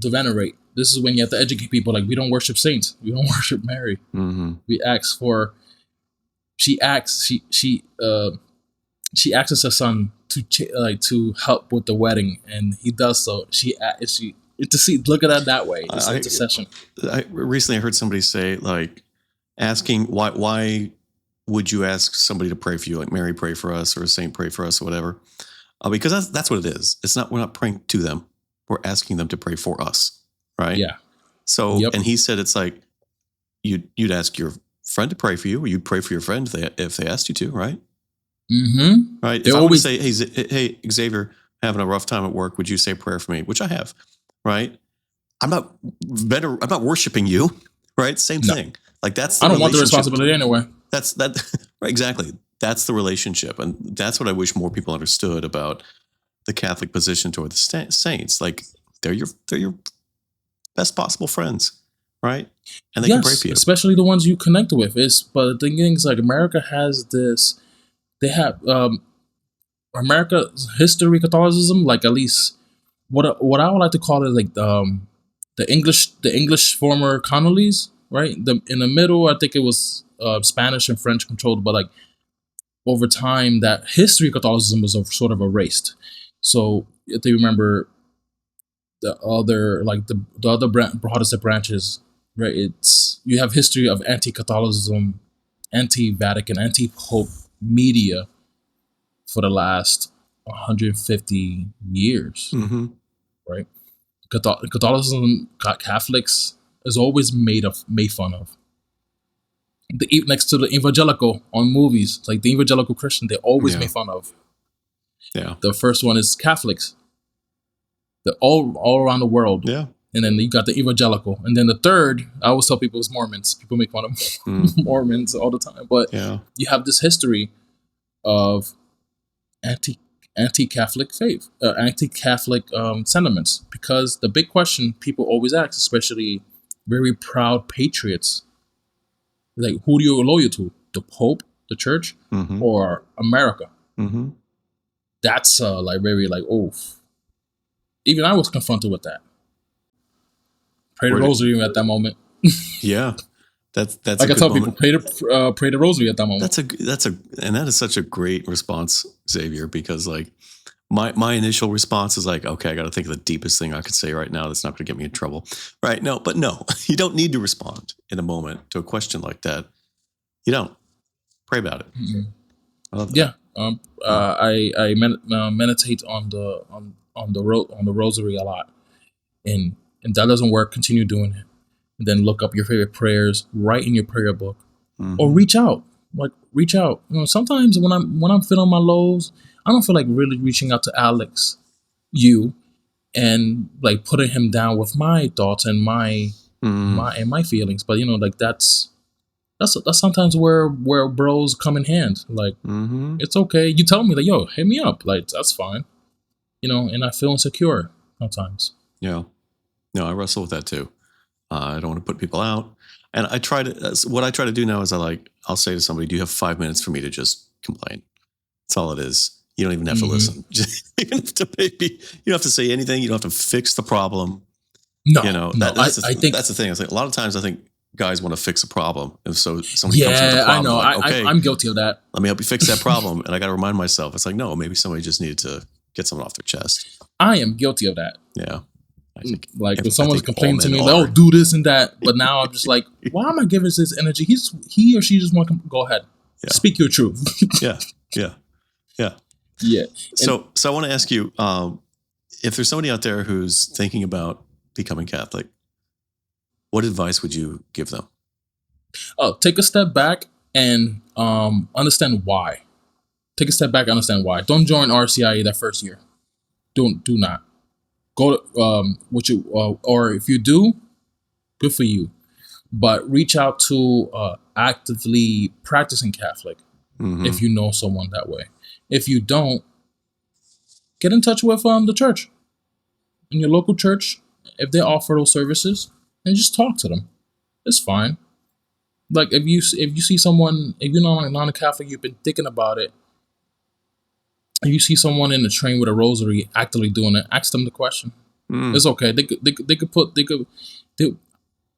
to venerate. This is when you have to educate people. Like, we don't worship saints, we don't worship Mary. Mm-hmm. We ask for. She asks her son to help with the wedding, and he does so. She to see look at it that way. It's intercession. I recently heard somebody say, like, asking why would you ask somebody to pray for you, like Mary pray for us or a saint pray for us or whatever? Because that's what it is. It's not, we're not praying to them. We're asking them to pray for us, right? Yeah. So, Yep. And he said it's like you'd ask your friend to pray for you, or you'd pray for your friend if they asked you to, right? Mm-hmm. Right. If I were to say, hey, Xavier, having a rough time at work, would you say a prayer for me? Which I have, right? I'm not worshiping you, right? Same thing. Like that's I don't want the responsibility anyway. That's that right, exactly. That's the relationship, and that's what I wish more people understood about the Catholic position toward the saints. Like they're your best possible friends, right? And they can pray for you, especially the ones you connect with. But the thing is, like, America has this. They have America's history, Catholicism. Like, at least what I would like to call it, like the English former colonies, right? In the middle, I think it was Spanish and French controlled, but like over time, that history of Catholicism was sort of erased. So if they remember the other Protestant branches, right? It's you have history of anti-Catholicism, anti-Vatican, anti-Pope media for the last 150 years, mm-hmm. right? Catholicism, Catholics is always made fun of. Next to the evangelical on movies, like the evangelical Christian, they always make fun of. Yeah. The first one is Catholics. They're all around the world. Yeah. And then you got the evangelical. And then the third, I always tell people, is Mormons. People make fun of Mormons all the time. But you have this history of anti anti-Catholic faith, anti-Catholic sentiments. Because the big question people always ask, especially very proud patriots, like, who do you loyal to? The Pope, the Church, Mm-hmm. or America? Mm-hmm. That's like very like, oh. Even I was confronted with that. Pray the Where did, rosary at that moment. yeah, that's a Like I good tell people, moment. pray the rosary at that moment. And that is such a great response, Xavier, because like my initial response is like, okay, I got to think of the deepest thing I could say right now that's not going to get me in trouble, right? No, but no, you don't need to respond in a moment to a question like that. You don't. Pray about it. Mm-hmm. I love that. Yeah. I meditate on the rosary a lot, and that doesn't work, continue doing it, and then look up your favorite prayers, write in your prayer book, or Mm-hmm. reach out. Like, reach out. Sometimes when I'm feeling my lows, I don't feel like really reaching out to Alex, you, and like putting him down with my thoughts and Mm-hmm. my feelings. But like that's sometimes where bros come in hand. Like, Mm-hmm. it's okay. You tell me, like, yo, hit me up. Like, that's fine. And I feel insecure sometimes. Yeah. No, I wrestle with that too. I don't want to put people out. And what I try to do now is I'll say to somebody, do you have 5 minutes for me to just complain? That's all it is. You don't even have to Hmm. listen. You don't have to maybe, you don't have to say anything. You don't have to fix the problem. No, no. I think, That's the thing. It's like a lot of times I think guys want to fix a problem. And so somebody comes in with a yeah, I problem. know. They're like, okay, I'm guilty of that. let me help you fix that problem. And I got to remind myself, it's like, no, maybe somebody just needed to get something off their chest. I am guilty of that. Yeah. I think, Like, when I someone's think all complaining to men me, like, oh, are. do this and that, but now I'm just like, why am I giving this energy? He or she just want to go ahead, Yeah. speak your truth. Yeah. Yeah. Yeah. Yeah, and So I want to ask you, if there's somebody out there who's thinking about becoming Catholic, what advice would you give them? take a step back and understand why. Take a step back, understand why. Don't join RCIA that first year. Do not go to or if you do, good for you. But reach out to actively practicing Catholic Mm-hmm. if you know someone that way. If you don't, get in touch with the church, in your local church, if they offer those services, and just talk to them. It's fine. Like, if you see someone, if you're not a Catholic, you've been thinking about it. If you see someone in the train with a rosary actively doing it, ask them the question. Mm. It's okay. They,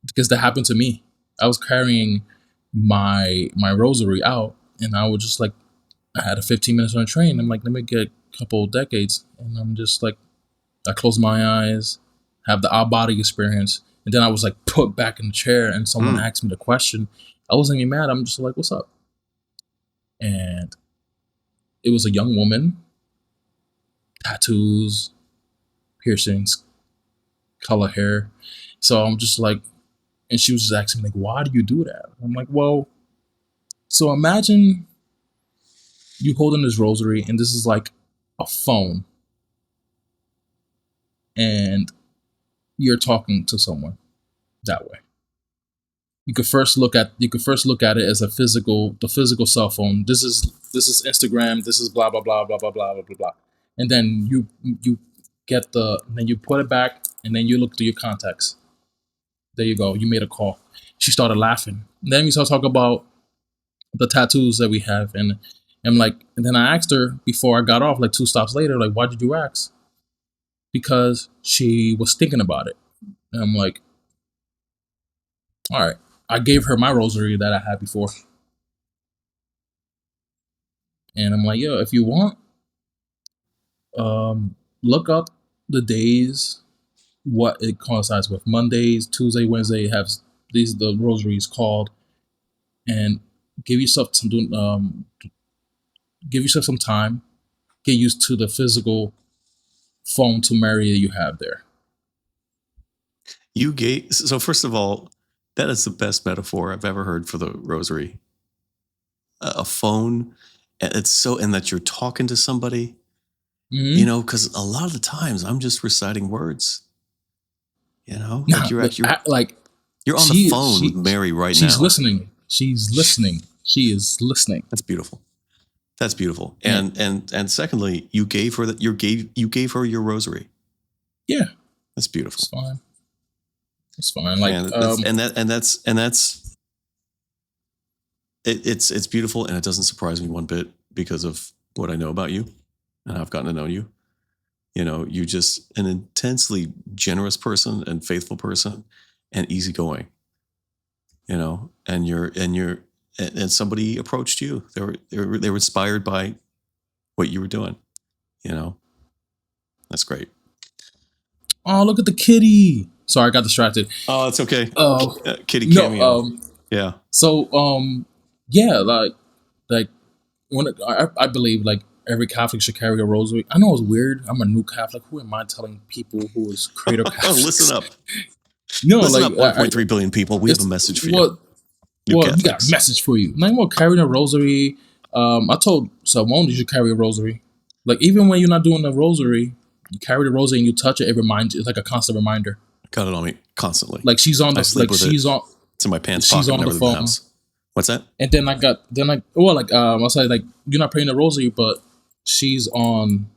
because that happened to me. I was carrying my rosary out, and I was just like, I had a 15 minutes on a train. I'm like, let me get a couple of decades, and I'm just like, I close my eyes, have the out body experience, and then I was like put back in the chair, and someone Mm. asked me the question. I wasn't even mad. I'm just like, what's up? And it was a young woman, tattoos, piercings, color hair. So I'm just like, and she was just asking me, like, why do you do that? I'm like, well, so imagine you holding this rosary, and this is like a phone, and you're talking to someone that way. You could first look at it as the physical cell phone. This is Instagram. This is blah blah blah blah blah blah blah blah blah. And then you then you put it back, and then you look through your contacts. There you go. You made a call. She started laughing. And then we started talking about the tattoos that we have, and I'm like, and then I asked her before I got off, like 2 stops later, like, why did you ask? Because she was thinking about it. And I'm like, all right. I gave her my rosary that I had before. And I'm like, yo, if you want, look up the days, what it coincides with. Mondays, Tuesday, Wednesday, have these the rosaries called, and give yourself some time, get used to the physical phone to Maria you have there. So first of all, that is the best metaphor I've ever heard for the rosary. A phone, and that you're talking to somebody, Mm-hmm. because a lot of the times I'm just reciting words, like Nah, but like, you're on the she phone with she Mary right she's now. listening. She's listening. She is listening. That's beautiful. That's beautiful. And secondly, you gave her you gave her your rosary. Yeah, That's beautiful. it's fine. It's fine. Like, it's beautiful, and it doesn't surprise me one bit because of what I know about you, and I've gotten to know you. You know, you're just an intensely generous person and faithful person, and easygoing. You know, and somebody approached you. They were inspired by what you were doing. You know, that's great. oh, look at the kitty. Sorry, I got distracted. Oh, it's okay. Kitty No, cameo. Yeah. So, yeah, like when I believe like every Catholic should carry a rosary. I know it's weird. I'm a new Catholic. Who am I telling people who is creator Catholics? Listen up. No, Listen like up, 1.3 billion people. We have a message for you. Well, we got a message for you. Like, well, carrying a rosary. I told Simone you should carry a rosary. Like, even when you're not doing the rosary, you carry the rosary and you touch it. It reminds you. It's like a constant reminder. Got it on me constantly. Like she's on the It's in my pants pocket. She's on the phone. What's that? And then I'll say like you're not praying the rosary, but she's on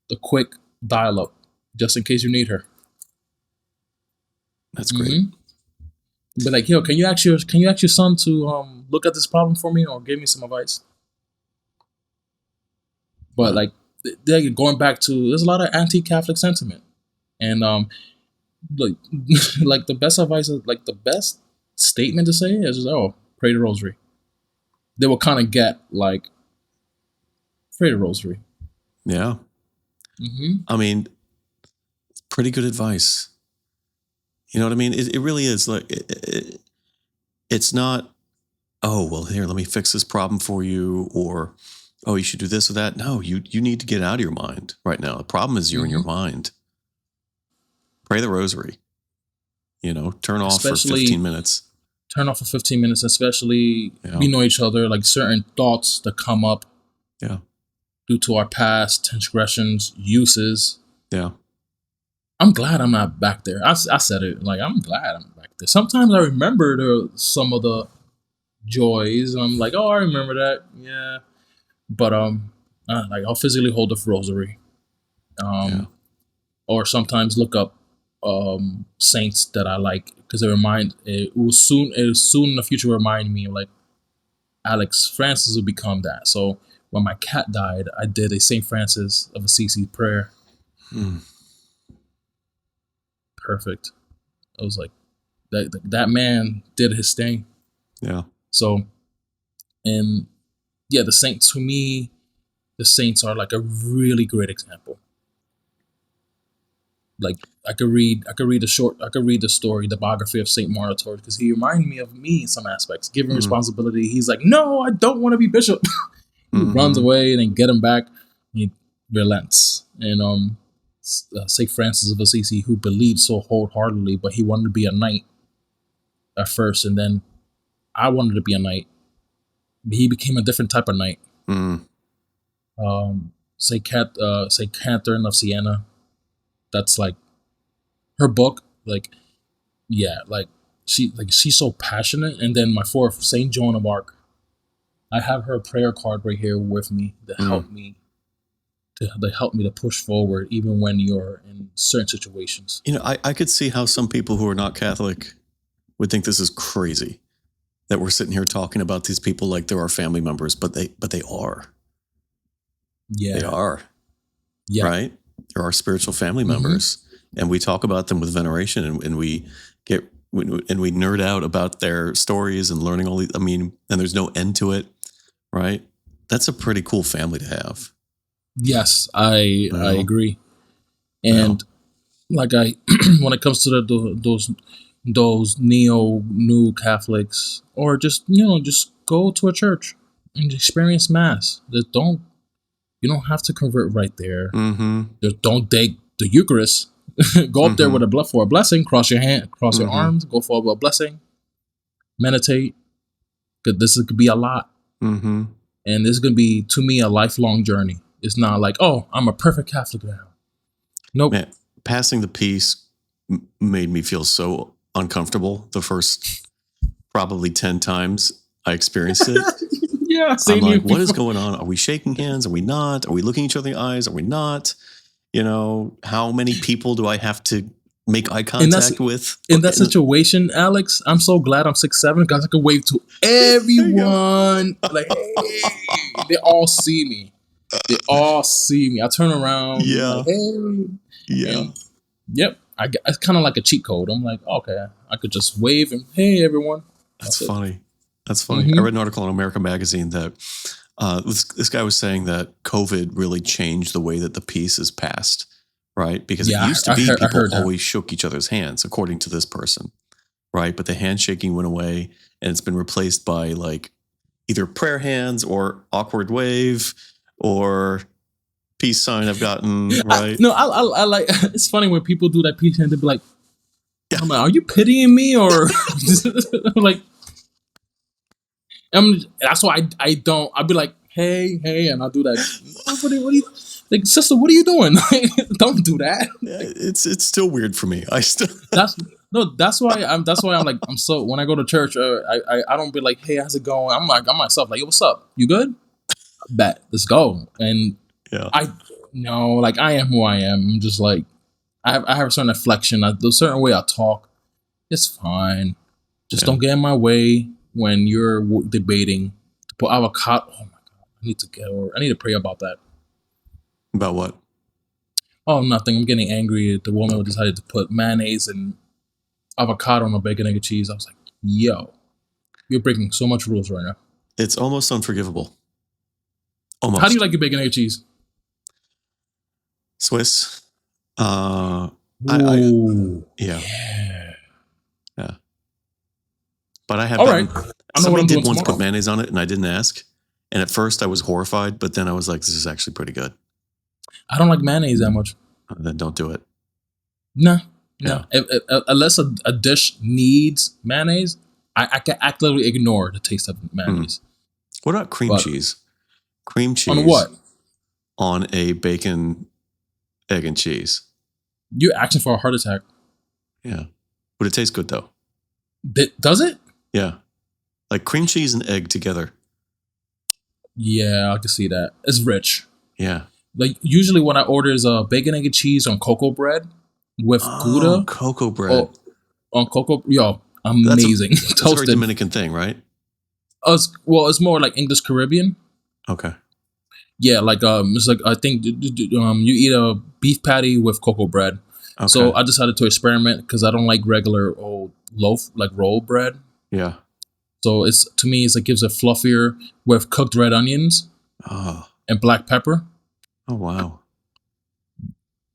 the quick dial up just in case you need her. That's great. But like, yo, can you ask your son to look at this problem for me or give me some advice? But like, they're going back to, there's a lot of anti-Catholic sentiment, and like like the best advice is like the best statement to say is just, oh, pray the rosary. They will kind of get like, pray the rosary. Yeah. I mean, pretty good advice. You know what I mean? It really is like, it's not, oh, well, here, let me fix this problem for you, or, oh, you should do this or that. No, you need to get out of your mind right now. The problem is you're in your mind. Pray the rosary. You know, turn off for 15 minutes. Turn off for 15 minutes, especially we know each other, like certain thoughts that come up due to our past transgressions, uses. Yeah. I'm glad I'm not back there. I said it, like, I'm glad I'm back there. Sometimes I remember some of the joys, and I'm like, oh, I remember that. Yeah. But like, I'll physically hold the rosary. Or sometimes look up saints that I like, because it will soon in the future remind me, like, Alex Francis will become that. So when my cat died, I did a Saint Francis of Assisi prayer. Perfect. I was like, that man did his thing. Yeah. So, and yeah, the saints, to me, the saints are like a really great example. Like, I could read the story, the biography of Saint Martyr, because he reminded me of me in some aspects. Given responsibility, he's like, no, I don't want to be bishop. He runs away, and then get him back. He relents. And Saint Francis of Assisi, who believed so wholeheartedly, but he wanted to be a knight at first, and then I wanted to be a knight. But he became a different type of knight. Saint Catherine of Siena. That's like her book. Like, yeah, like she's so passionate. And then my fourth, Saint Joan of Arc. I have her prayer card right here with me to help me to push forward, even when you're in certain situations. You know, I could see how some people who are not Catholic would think this is crazy that we're sitting here talking about these people like they're our family members, but they are. Yeah, they are. Yeah, right. They're our spiritual family members, and we talk about them with veneration, and we nerd out about their stories and learning all these. I mean, and there's no end to it, right? That's a pretty cool family to have. Yes, I agree. And like when it comes to those new Catholics, or just go to a church and experience Mass. You don't have to convert right there. Just don't take the Eucharist. Go up there with for a blessing. Cross your your arms. Go for a blessing. Meditate. Because this could be a lot. And this is going to be, to me, a lifelong journey. It's not like, oh, I'm a perfect Catholic now. Nope. Man, passing the peace made me feel so uncomfortable the first probably 10 times I experienced it. Yeah, I'm same like, here what is before. going on? Are we shaking hands? Are we not? Are we looking each other in the eyes? Are we not? How many people do I have to make eye And that's contact with? in that situation, Alex. I'm so glad I'm 6'7" because I could wave to everyone. Like, hey, they all see me. They all see me. I turn around. I'm Yeah. like, hey, Yeah. and yep, it's kind of like a cheat code. I'm like, okay, I could just wave and hey, everyone. That's That's it. funny. That's funny. I Mm-hmm. read an article in American Magazine that this guy was saying that COVID really changed the way that the peace is passed, right? Because it Yeah, used to I be heard, I people heard that. always shook each other's hands, according to this person, right? But the handshaking went away and it's been replaced by like either prayer hands or awkward wave or peace sign I've gotten, right? I like. It's funny when people do that peace and they be like, Yeah. I'm like, are you pitying me or like? That's why I don't. I'll be like, hey, and I'll do that. What are you like, sister? What are you doing? Don't do that. Yeah, it's still weird for me. I still That's no. That's why I'm like I'm so. When I go to church, I don't be like, hey, how's it going? I'm myself like, yo, what's up? You good? Bet. Let's go. And yeah. I no, like I am who I am. I'm just like I have a certain inflection. There's a certain way I talk. It's fine. Just Yeah. don't get in my way when you're debating to put avocado. Oh my god, I need to pray about that. About what? Oh, nothing. I'm getting angry at the woman who decided to put mayonnaise and avocado on a bacon, egg, and cheese. I was like, yo, you're breaking so much rules right now. It's almost unforgivable. Almost. How do you like your bacon, egg, and cheese? Swiss? Ooh, Yeah. yeah. Yeah. But I have All right. gotten, I know what somebody I'm did doing once tomorrow. put mayonnaise on it and I didn't ask. And at first I was horrified, but then I was like, this is actually pretty good. I don't like mayonnaise that much. Then don't do it. No. Yeah. Unless a dish needs mayonnaise, I can actively ignore the taste of mayonnaise. What about cream cheese? Cream cheese On what? on a bacon, egg, and cheese. You're asking for a heart attack. Yeah. Would it taste good though? Does it? Yeah. Like cream cheese and egg together. Yeah, I can see that. It's rich. Yeah. Like usually when I order is a bacon, egg, and cheese on cocoa bread with Gouda. Cocoa bread. On cocoa, yo, amazing. That's a very Toasted. Dominican thing, right? It's more like English Caribbean. Okay. Yeah, like it's like I think you eat a beef patty with cocoa bread. Okay. So I decided to experiment because I don't like regular old loaf like roll bread. Yeah. So to me it gives it fluffier with cooked red onions and black pepper. Oh wow.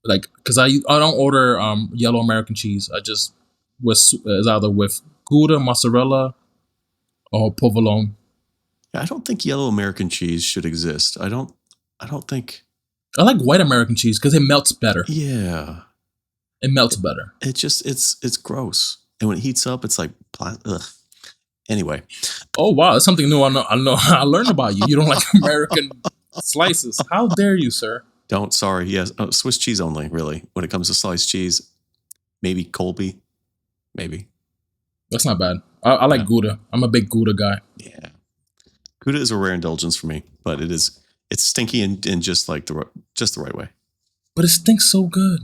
Like because I don't order yellow American cheese. I just is either with Gouda, mozzarella, or provolone. Yeah, I don't think yellow American cheese should exist. I don't think. I like white American cheese because it melts better. Yeah. It melts better. It just it's gross, and when it heats up, it's like ugh. Anyway. Oh wow, that's something new. I know. I learned about you. You don't like American slices. How dare you, sir? Don't. Sorry. Yes. Swiss cheese only. Really, when it comes to sliced cheese, maybe Colby, maybe. That's not bad. I like Gouda. I'm a big Gouda guy. Yeah. Gouda is a rare indulgence for me, but it's stinky and just like the right way. But it stinks so good.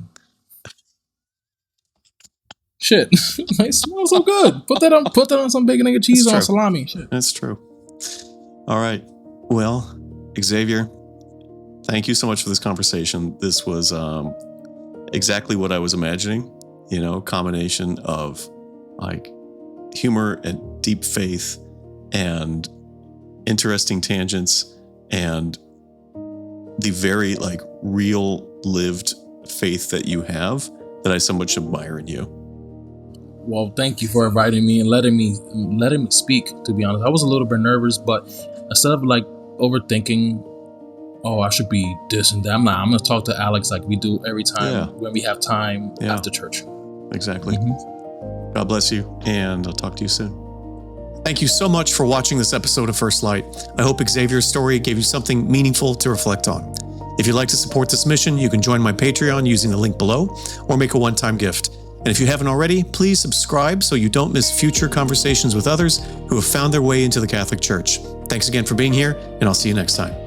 Shit, it smells so good. Put that on some bacon, egg, and cheese on salami. Shit. That's true. All right. Well, Xavier, thank you so much for this conversation. This was exactly what I was imagining. Combination of like humor and deep faith and interesting tangents and the very like real lived faith that you have that I so much admire in you. Well, thank you for inviting me and letting me speak. To be honest, I was a little bit nervous, but instead of like overthinking, oh, I should be this and that. I'm gonna talk to Alex like we do every time when we have time after church. Exactly. Mm-hmm. God bless you, and I'll talk to you soon. Thank you so much for watching this episode of First Light. I hope Xavier's story gave you something meaningful to reflect on. If you'd like to support this mission, you can join my Patreon using the link below or make a one-time gift. And if you haven't already, please subscribe so you don't miss future conversations with others who have found their way into the Catholic Church. Thanks again for being here, and I'll see you next time.